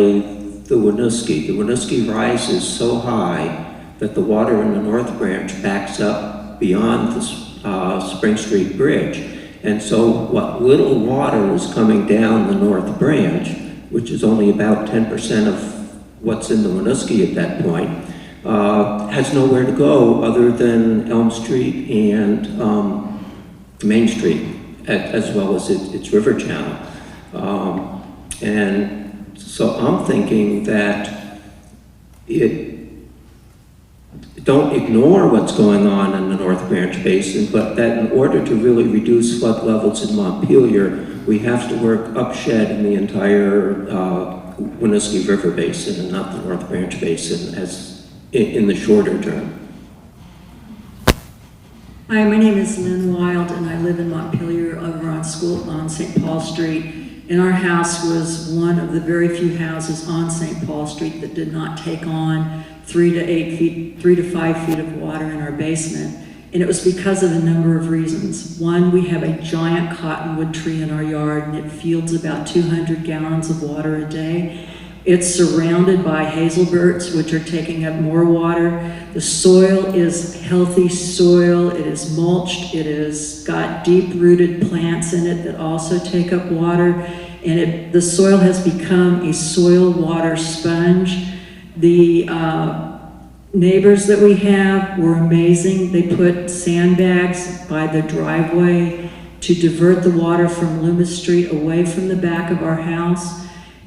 the Winooski. The Winooski rises so high that the water in the North Branch backs up beyond the Spring Street Bridge. And so what little water is coming down the North Branch, which is only about 10% of what's in the Winooski at that point, has nowhere to go other than Elm Street and Main Street, as well as its river channel. And so I'm thinking that don't ignore what's going on in the North Branch Basin, but that in order to really reduce flood levels in Montpelier, we have to work upshed in the entire Winooski River Basin and not the North Branch Basin as in the shorter term. Hi, my name is Lynn Wild and I live in Montpelier over on St. Paul Street. And our house was one of the very few houses on St. Paul Street that did not take on 3 to 5 feet of water in our basement. And it was because of a number of reasons. One, we have a giant cottonwood tree in our yard, and it fields about 200 gallons of water a day. It's surrounded by hazelberts, which are taking up more water. The soil is healthy soil. It is mulched. It has got deep-rooted plants in it that also take up water. And the soil has become a soil water sponge. The neighbors that we have were amazing. They put sandbags by the driveway to divert the water from Loomis Street away from the back of our house.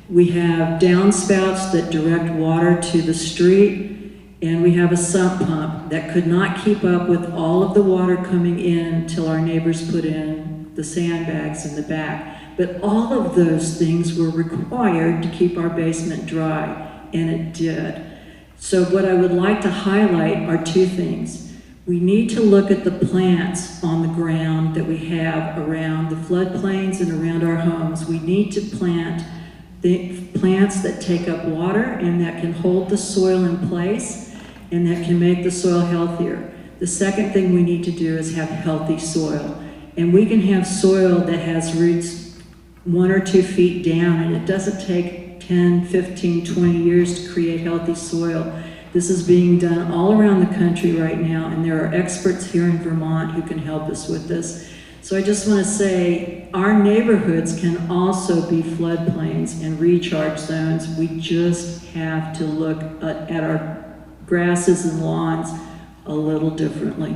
We have downspouts that direct water to the street, and we have a sump pump that could not keep up with all of the water coming in until our neighbors put in the sandbags in the back. But all of those things were required to keep our basement dry, and it did. So what I would like to highlight are two things. We need to look at the plants on the ground that we have around the floodplains and around our homes. We need to plant the plants that take up water and that can hold the soil in place and that can make the soil healthier. The second thing we need to do is have healthy soil. And we can have soil that has roots 1 or 2 feet down, and it doesn't take 10, 15, 20 years to create healthy soil. This is being done all around the country right now, and there are experts here in Vermont who can help us with this. So I just want to say our neighborhoods can also be floodplains and recharge zones. We just have to look at our grasses and lawns a little differently.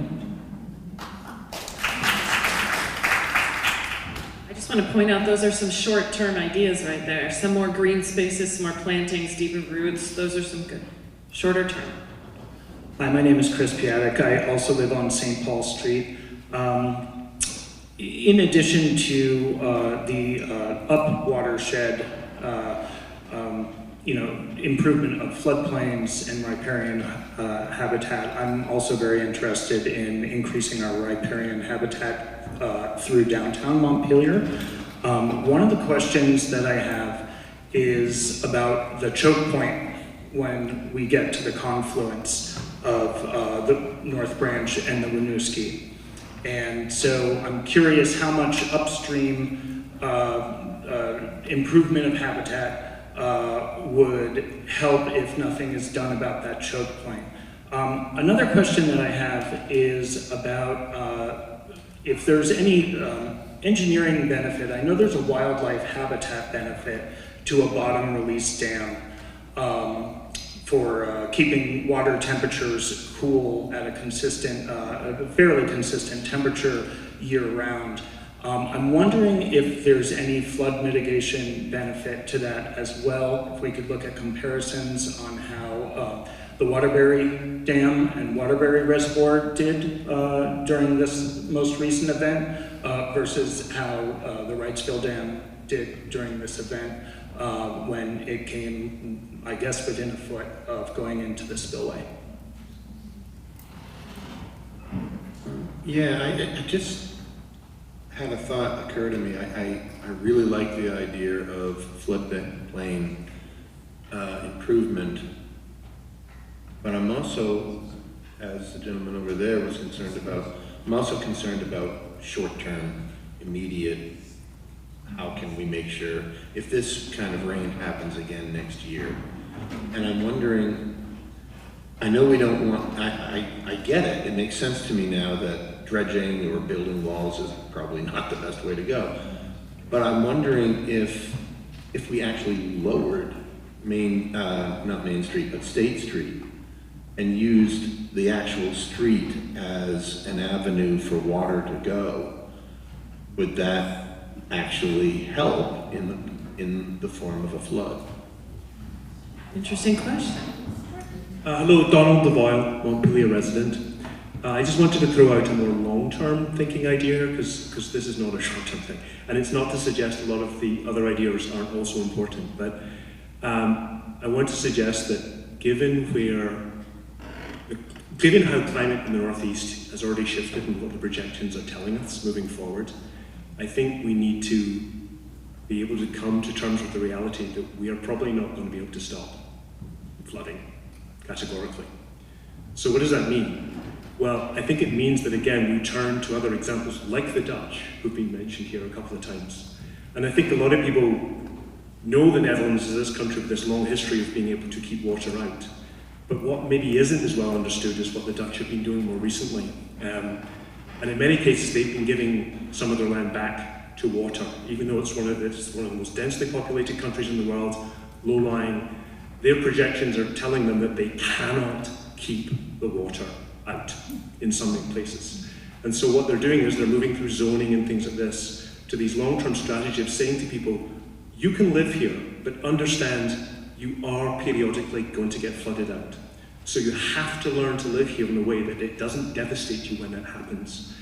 I just want to point out those are some short-term ideas right there. Some more green spaces, some more plantings, deeper roots. Those are some good shorter term. Hi, my name is Chris Piatek. I also live on St. Paul Street. In addition to the up watershed, improvement of floodplains and riparian habitat, I'm also very interested in increasing our riparian habitat through downtown Montpelier. One of the questions that I have is about the choke point when we get to the confluence of the North Branch and the Winooski. And so I'm curious how much upstream improvement of habitat would help if nothing is done about that choke point. Another question that I have is about if there's any engineering benefit. I know there's a wildlife habitat benefit to a bottom release dam for keeping water temperatures cool at a consistent, a fairly consistent temperature year-round. I'm wondering if there's any flood mitigation benefit to that as well. If we could look at comparisons on how the Waterbury Dam and Waterbury Reservoir did during this most recent event versus how the Wrightsville Dam did during this event when it came, I guess, within a foot of going into the spillway. Yeah, I just had a thought occur to me. I really like the idea of floodplain improvement, but I'm also, as the gentleman over there was concerned about, I'm also concerned about short-term, immediate, how can we make sure if this kind of rain happens again next year? And I'm wondering, I know we don't want, I get it. It makes sense to me now that dredging or building walls is probably not the best way to go. But I'm wondering if we actually lowered not Main Street, but State Street, and used the actual street as an avenue for water to go, would that actually help in the form of a flood? Interesting question. Hello, Donald DeVoyle, Montpelier resident. I just wanted to throw out a more long-term thinking idea because this is not a short-term thing. And it's not to suggest a lot of the other ideas aren't also important, but I want to suggest that given how climate in the Northeast has already shifted and what the projections are telling us moving forward, I think we need to be able to come to terms with the reality that we are probably not going to be able to stop flooding categorically. So what does that mean? Well, I think it means that, again, we turn to other examples like the Dutch, who've been mentioned here a couple of times. And I think a lot of people know the Netherlands as this country with this long history of being able to keep water out. But what maybe isn't as well understood is what the Dutch have been doing more recently. And in many cases, they've been giving some of their land back to water, even though it's one of the most densely populated countries in the world, low-lying. Their projections are telling them that they cannot keep the water out in some places. And so what they're doing is they're moving through zoning and things like this to these long-term strategies of saying to people, you can live here, but understand you are periodically going to get flooded out. So you have to learn to live here in a way that it doesn't devastate you when that happens.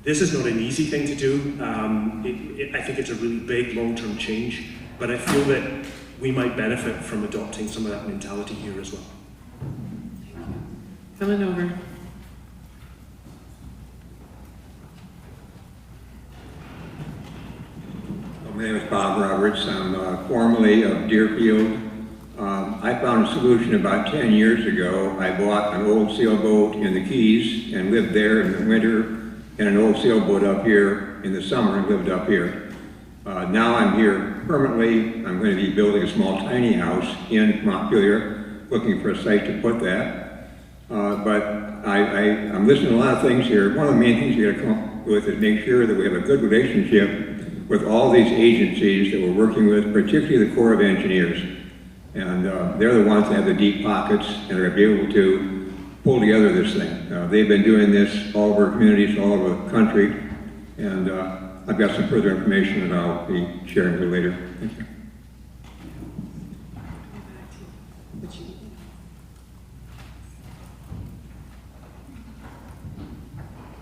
This is not an easy thing to do. I think it's a really big long-term change, but I feel that we might benefit from adopting some of that mentality here as well. Coming over. My name is Bob Roberts. I'm formerly of Deerfield. I found a solution about 10 years ago. I bought an old sailboat in the Keys and lived there in the winter, and an old sailboat up here in the summer and lived up here. Now I'm here permanently. I'm going to be building a small tiny house in Montpelier, looking for a site to put that. But I'm listening to a lot of things here. One of the main things you got to come up with is make sure that we have a good relationship with all these agencies that we're working with, particularly the Corps of Engineers. And they're the ones that have the deep pockets and are be able to pull together this thing. They've been doing this all over communities, all over the country, and I've got some further information that I'll be sharing with you later. Thank you.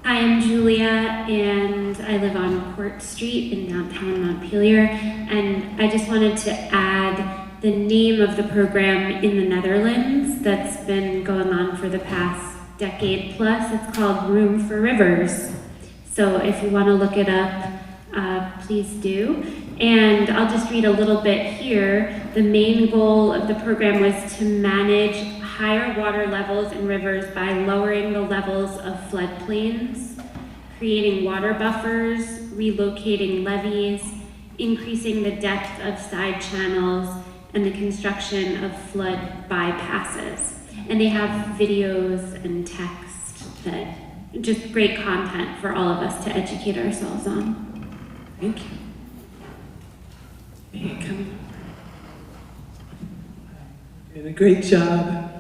Hi, I'm Julia, and I live on Court Street in downtown Montpelier, and I just wanted to add the name of the program in the Netherlands that's been going on for the past decade plus. It's called Room for Rivers. So if you want to look it up, please do. And I'll just read a little bit here. The main goal of the program was to manage higher water levels in rivers by lowering the levels of floodplains, creating water buffers, relocating levees, increasing the depth of side channels, and the construction of flood bypasses. And they have videos and text that just great content for all of us to educate ourselves on. Thank you. Hey, come. Did a great job.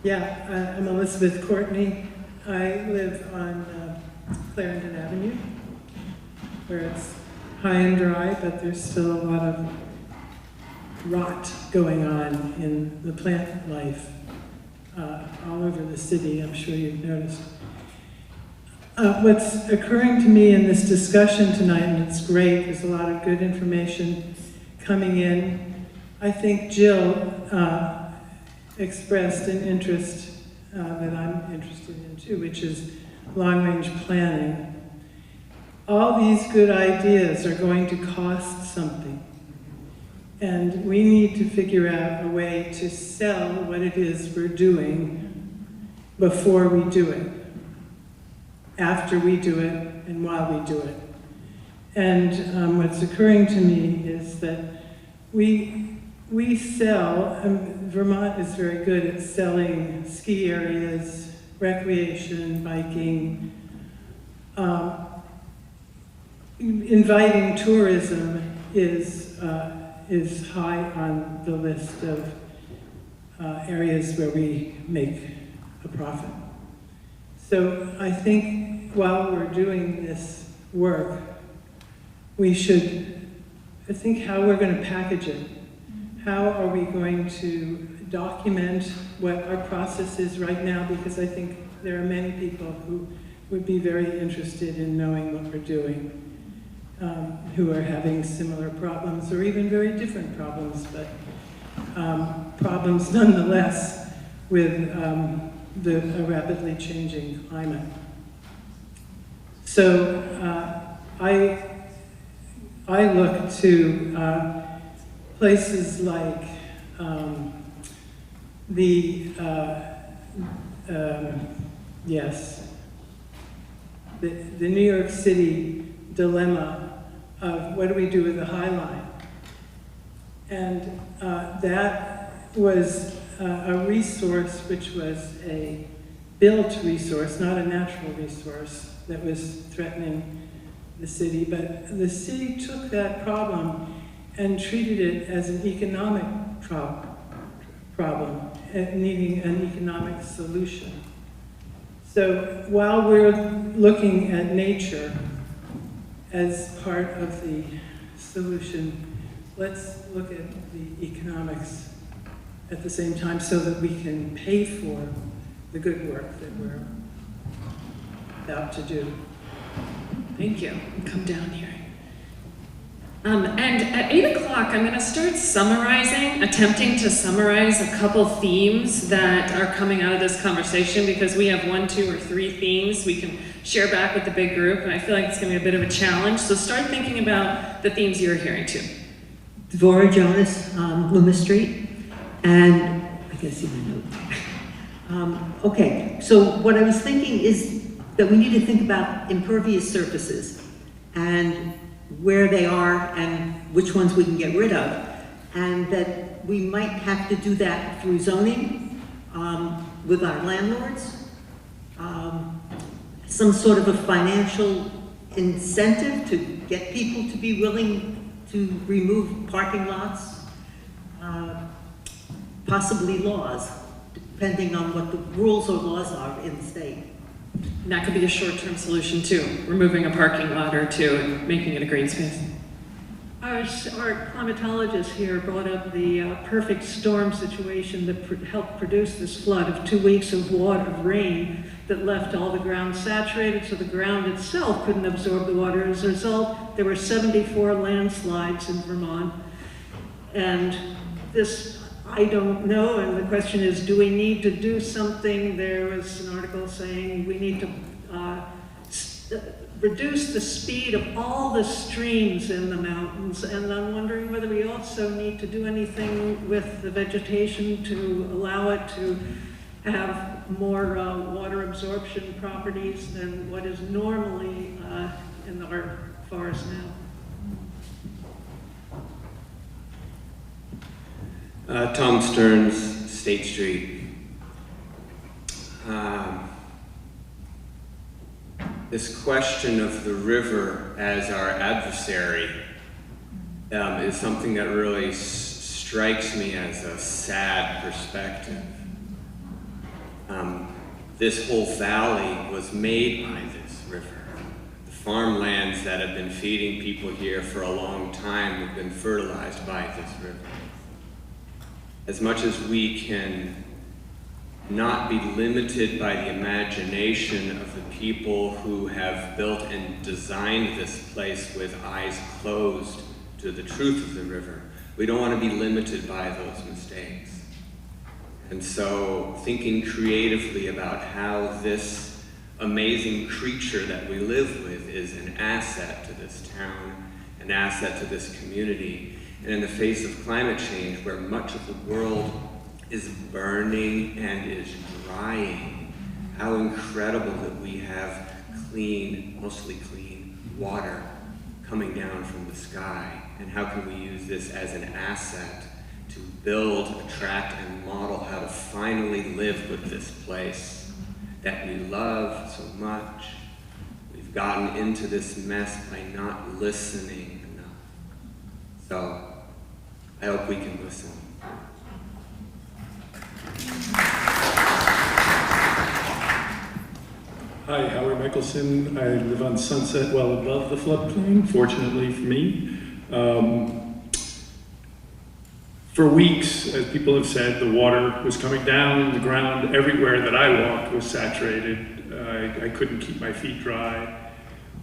Yeah, I'm Elizabeth Courtney. I live on Clarendon Avenue, where it's high and dry, but there's still a lot of rot going on in the plant life all over the city. I'm sure you've noticed. What's occurring to me in this discussion tonight, and it's great, there's a lot of good information coming in. I think Jill expressed an interest that I'm interested in too, which is long-range planning. All these good ideas are going to cost something. And we need to figure out a way to sell what it is we're doing before we do it, after we do it, and while we do it. And what's occurring to me is that we sell, Vermont is very good at selling ski areas, recreation, biking, inviting tourism is high on the list of areas where we make a profit. So I think while we're doing this work, we should think how we're going to package it. How are we going to document what our process is right now? Because I think there are many people who would be very interested in knowing what we're doing. Who are having similar problems or even very different problems, but problems nonetheless with the rapidly changing climate. So I look to places like yes. The New York City dilemma of what do we do with the High Line? And that was a resource which was a built resource, not a natural resource that was threatening the city. But the city took that problem and treated it as an economic problem, needing an economic solution. So while we're looking at nature as part of the solution, let's look at the economics at the same time so that we can pay for the good work that we're about to do. Thank you. Come down here. And at 8 o'clock, I'm going to start attempting to summarize a couple themes that are coming out of this conversation, because we have 1, 2, or 3 themes we can share back with the big group, and I feel like it's going to be a bit of a challenge. So start thinking about the themes you're hearing too. Devorah Jonas, Loomis Street, and I can see my note. Okay, so what I was thinking is that we need to think about impervious surfaces and where they are and which ones we can get rid of, and that we might have to do that through zoning with our landlords, some sort of a financial incentive to get people to be willing to remove parking lots, possibly laws, depending on what the rules or laws are in the state. And that could be a short-term solution too, removing a parking lot or two and making it a green space. Our climatologist here brought up the perfect storm situation that helped produce this flood of 2 weeks of rain that left all the ground saturated, so the ground itself couldn't absorb the water. As a result, there were 74 landslides in Vermont. And this, I don't know, and the question is, do we need to do something? There was an article saying we need to reduce the speed of all the streams in the mountains, and I'm wondering whether we also need to do anything with the vegetation to allow it to have more water absorption properties than what is normally in our forest now. Tom Stearns, State Street. This question of the river as our adversary is something that really strikes me as a sad perspective. This whole valley was made by this river. The farmlands that have been feeding people here for a long time have been fertilized by this river. As much as we can not be limited by the imagination of the people who have built and designed this place with eyes closed to the truth of the river, we don't want to be limited by those mistakes. And so thinking creatively about how this amazing creature that we live with is an asset to this town, an asset to this community, and in the face of climate change, where much of the world is burning and is drying, how incredible that we have clean, mostly clean water coming down from the sky, and how can we use this as an asset to build, attract, and model how to finally live with this place that we love so much. We've gotten into this mess by not listening enough. So I hope we can listen. Hi, Howard Michelson. I live on Sunset, well above the floodplain, fortunately for me. For weeks, as people have said, the water was coming down, the ground everywhere that I walked was saturated. I couldn't keep my feet dry.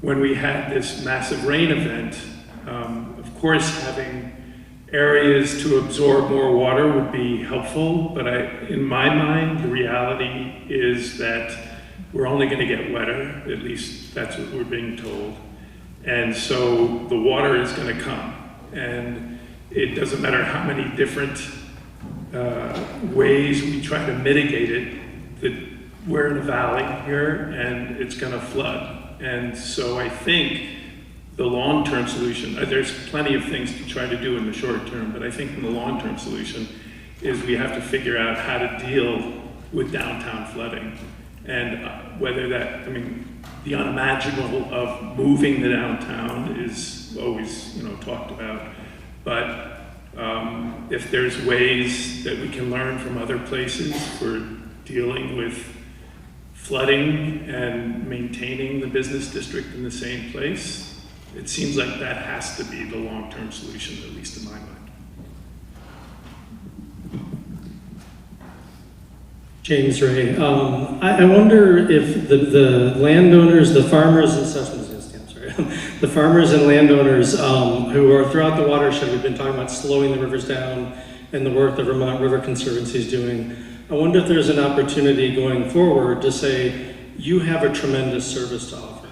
When we had this massive rain event, of course having areas to absorb more water would be helpful, but in my mind, the reality is that we're only going to get wetter, at least that's what we're being told. And so the water is going to come, and it doesn't matter how many different ways we try to mitigate it, we're in a valley here and it's going to flood. And so I think the long-term solution, there's plenty of things to try to do in the short term, but I think in the long-term solution is we have to figure out how to deal with downtown flooding. And whether that, I mean, the unimaginable of moving the downtown is always, talked about. But if there's ways that we can learn from other places for dealing with flooding and maintaining the business district in the same place, it seems like that has to be the long-term solution, at least in my mind. James Ray. I wonder if the landowners, the farmers and such, the farmers and landowners who are throughout the watershed, we've been talking about slowing the rivers down and the work the Vermont River Conservancy is doing. I wonder if there's an opportunity going forward to say, you have a tremendous service to offer,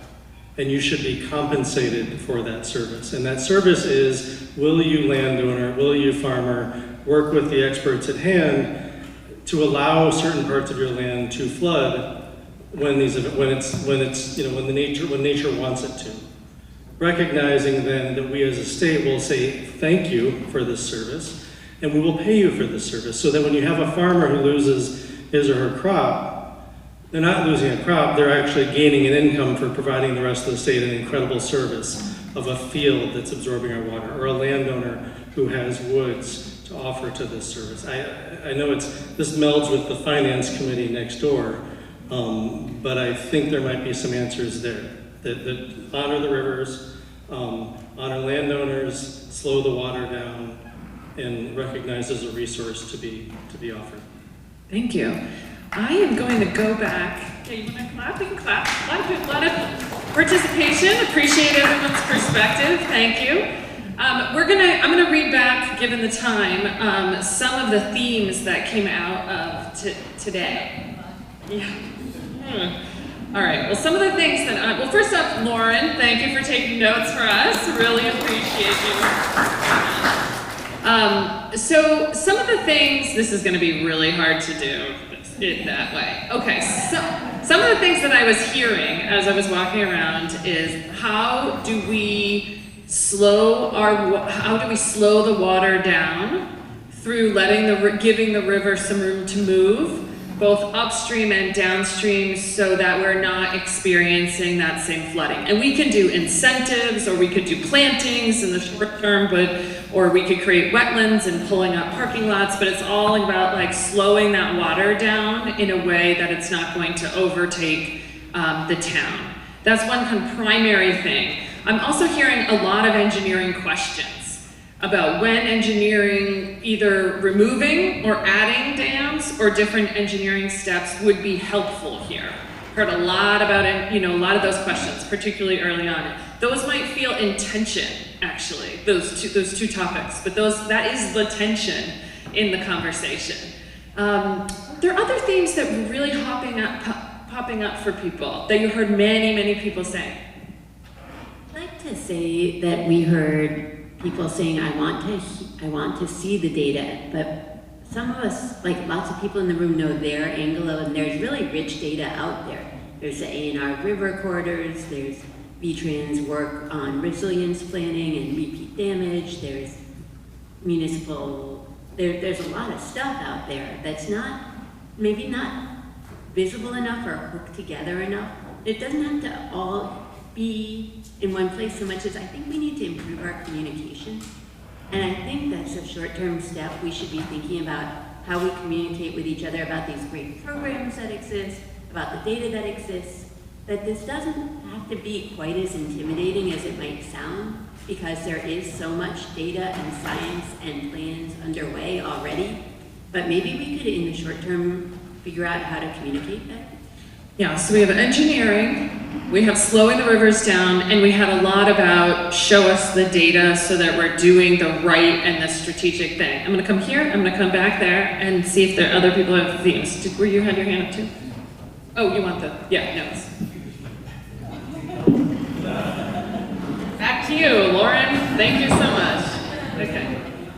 and you should be compensated for that service. And that service is, will you landowner, will you farmer, work with the experts at hand to allow certain parts of your land to flood when nature wants it to. Recognizing then that we as a state will say thank you for this service, and we will pay you for this service, so that when you have a farmer who loses his or her crop, they're not losing a crop, they're actually gaining an income for providing the rest of the state an incredible service of a field that's absorbing our water, or a landowner who has woods to offer to this service. I know this melds with the finance committee next door, but I think there might be some answers there that honor the rivers, honor landowners, slow the water down, and recognize as a resource to be offered. Thank you. I am going to go back. Okay, you want to clap? We can clap. A lot of participation. Appreciate everyone's perspective. Thank you. I'm going to read back, given the time, some of the themes that came out of today. Yeah. All right. Well, some of the things that well, first off, Lauren, thank you for taking notes for us. Really appreciate you. So some of the things, this is going to be really hard to do it that way. Okay. So some of the things that I was hearing as I was walking around is how do we slow the water down through giving the river some room to move, both upstream and downstream, so that we're not experiencing that same flooding. And we can do incentives, or we could do plantings in the short term, or we could create wetlands and pulling up parking lots, but it's all about slowing that water down in a way that it's not going to overtake the town. That's one primary thing. I'm also hearing a lot of engineering questions about when engineering, either removing or adding dams or different engineering steps would be helpful here. Heard a lot about it, a lot of those questions, particularly early on. Those might feel in tension, actually, those two topics, but that is the tension in the conversation. There are other themes that were really popping up for people that you heard many people say. I'd like to say that we heard people saying, I want to see the data, but some of us, lots of people in the room, know their angle of it, and there's really rich data out there. There's the A&R river corridors, there's VTran's work on resilience planning and repeat damage, there's municipal, there's a lot of stuff out there that's maybe not visible enough or hooked together enough. It doesn't have to all be in one place so much as I think we need to improve our communication. And I think that's a short-term step. We should be thinking about how we communicate with each other about these great programs that exist, about the data that exists, that this doesn't have to be quite as intimidating as it might sound, because there is so much data and science and plans underway already. But maybe we could, in the short term, figure out how to communicate that. Yeah, so we have engineering, we have slowing the rivers down, and we had a lot about show us the data so that we're doing the right and the strategic thing. I'm gonna come here, I'm gonna come back there, and see if there are other people who have themes. Were you had your hand up too? Oh, you want notes. Back to you, Lauren. Thank you so much. Okay.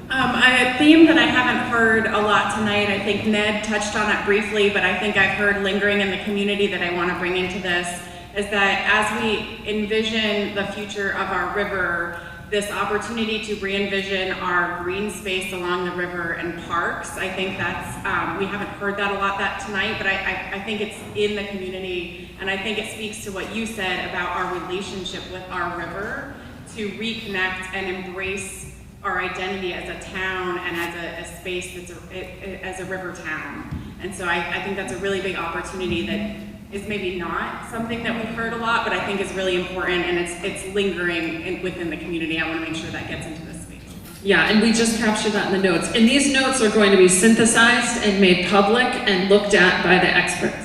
A theme that I haven't heard a lot lot tonight. I think Ned touched on it briefly, but I think I've heard lingering in the community that I want to bring into this, is that as we envision the future of our river, this opportunity to re-envision our green space along the river and parks, I think that's, we haven't heard that a lot tonight, but I think it's in the community, and I think it speaks to what you said about our relationship with our river, to reconnect and embrace our identity as a town and as a space that's as a river town. And so I think that's a really big opportunity that is maybe not something that we've heard a lot, but I think is really important, and it's lingering within the community. I want to make sure that gets into this space. Yeah, and we just captured that in the notes. And these notes are going to be synthesized and made public and looked at by the experts.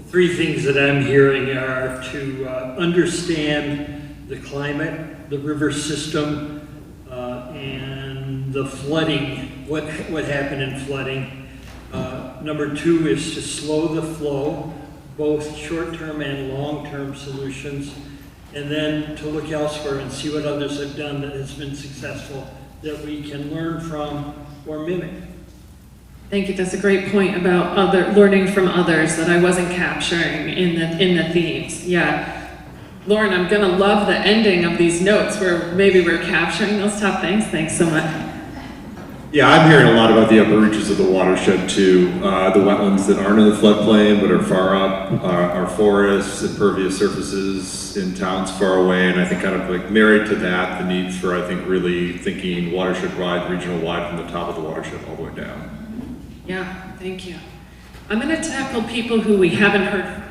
Three things that I'm hearing are to understand the climate, the river system, and the flooding, what happened in flooding. Number two is to slow the flow, both short-term and long-term solutions, and then to look elsewhere and see what others have done that has been successful that we can learn from or mimic. Thank you. That's a great point about learning from others that I wasn't capturing in the themes. Yeah. Lauren, I'm gonna love the ending of these notes where maybe we're capturing those top things. Thanks so much. Yeah, I'm hearing a lot about the upper reaches of the watershed too. The wetlands that aren't in the floodplain but are far up, our forests, impervious surfaces in towns far away, and I think kind of like married to that, the need for, I think, really thinking watershed-wide, regional-wide from the top of the watershed all the way down. Yeah, thank you. I'm gonna tackle people who we haven't heard from.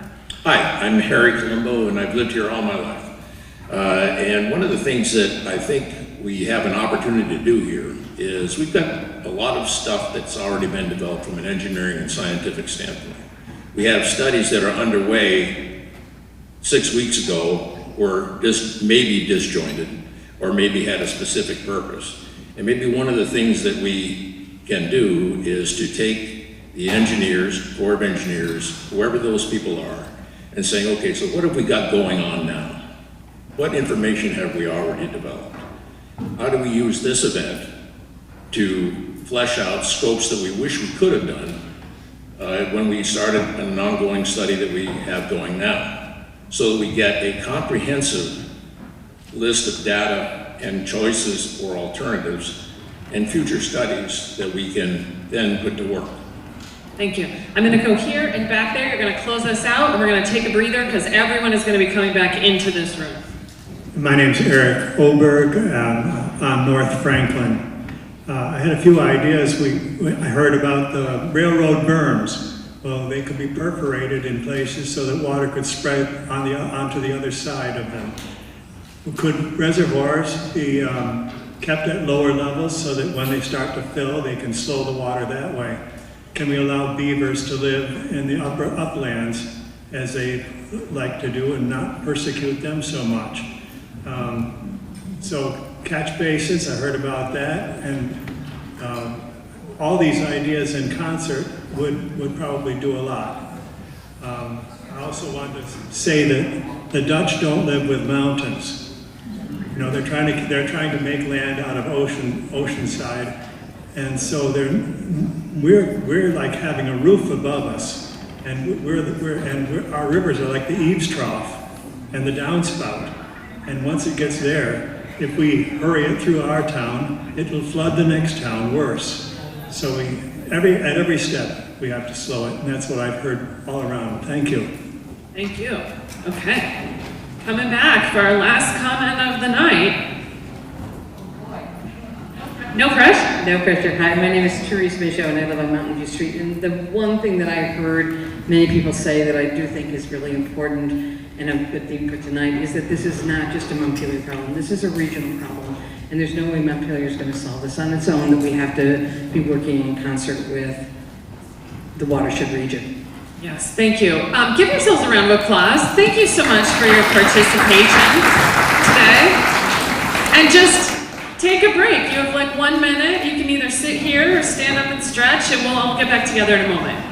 Hi, I'm Harry Colombo, and I've lived here all my life. And one of the things that I think we have an opportunity to do here is we've got a lot of stuff that's already been developed from an engineering and scientific standpoint. We have studies that are underway 6 weeks ago were maybe disjointed or maybe had a specific purpose. And maybe one of the things that we can do is to take the engineers, Corps of Engineers, whoever those people are, and saying, okay, so what have we got going on now? What information have we already developed? How do we use this event to flesh out scopes that we wish we could have done when we started an ongoing study that we have going now, so that we get a comprehensive list of data and choices or alternatives and future studies that we can then put to work. Thank you. I'm gonna go here and back there. You're gonna close us out, and we're gonna take a breather because everyone is gonna be coming back into this room. My name's Eric Oberg. I'm North Franklin. I had a few ideas. I heard about the railroad berms. Well, they could be perforated in places so that water could spread onto the other side of them. Could reservoirs be kept at lower levels so that when they start to fill, they can slow the water that way? Can we allow beavers to live in the upper uplands as they like to do and not persecute them so much? So catch basins, I heard about that, and all these ideas in concert would probably do a lot. I also wanted to say that the Dutch don't live with mountains. You know, they're trying to make land out of oceanside, and so we're like having a roof above us, and our rivers are like the eaves trough and the downspout. And once it gets there, if we hurry it through our town, it will flood the next town worse. So at every step, we have to slow it, and that's what I've heard all around. Thank you. Thank you. Okay. Coming back for our last comment of the night. No pressure? No pressure. Hi, my name is Therese Michaud, and I live on Mountain View Street. And the one thing that I've heard many people say that I do think is really important and a good theme for tonight is that this is not just a Montpelier problem. This is a regional problem, and there's no way Montpelier is going to solve this on its own, that we have to be working in concert with the watershed region. Yes, thank you. Give yourselves a round of applause. Thank you so much for your participation today. And just take a break. You have like 1 minute. You can either sit here or stand up and stretch, and we'll all get back together in a moment.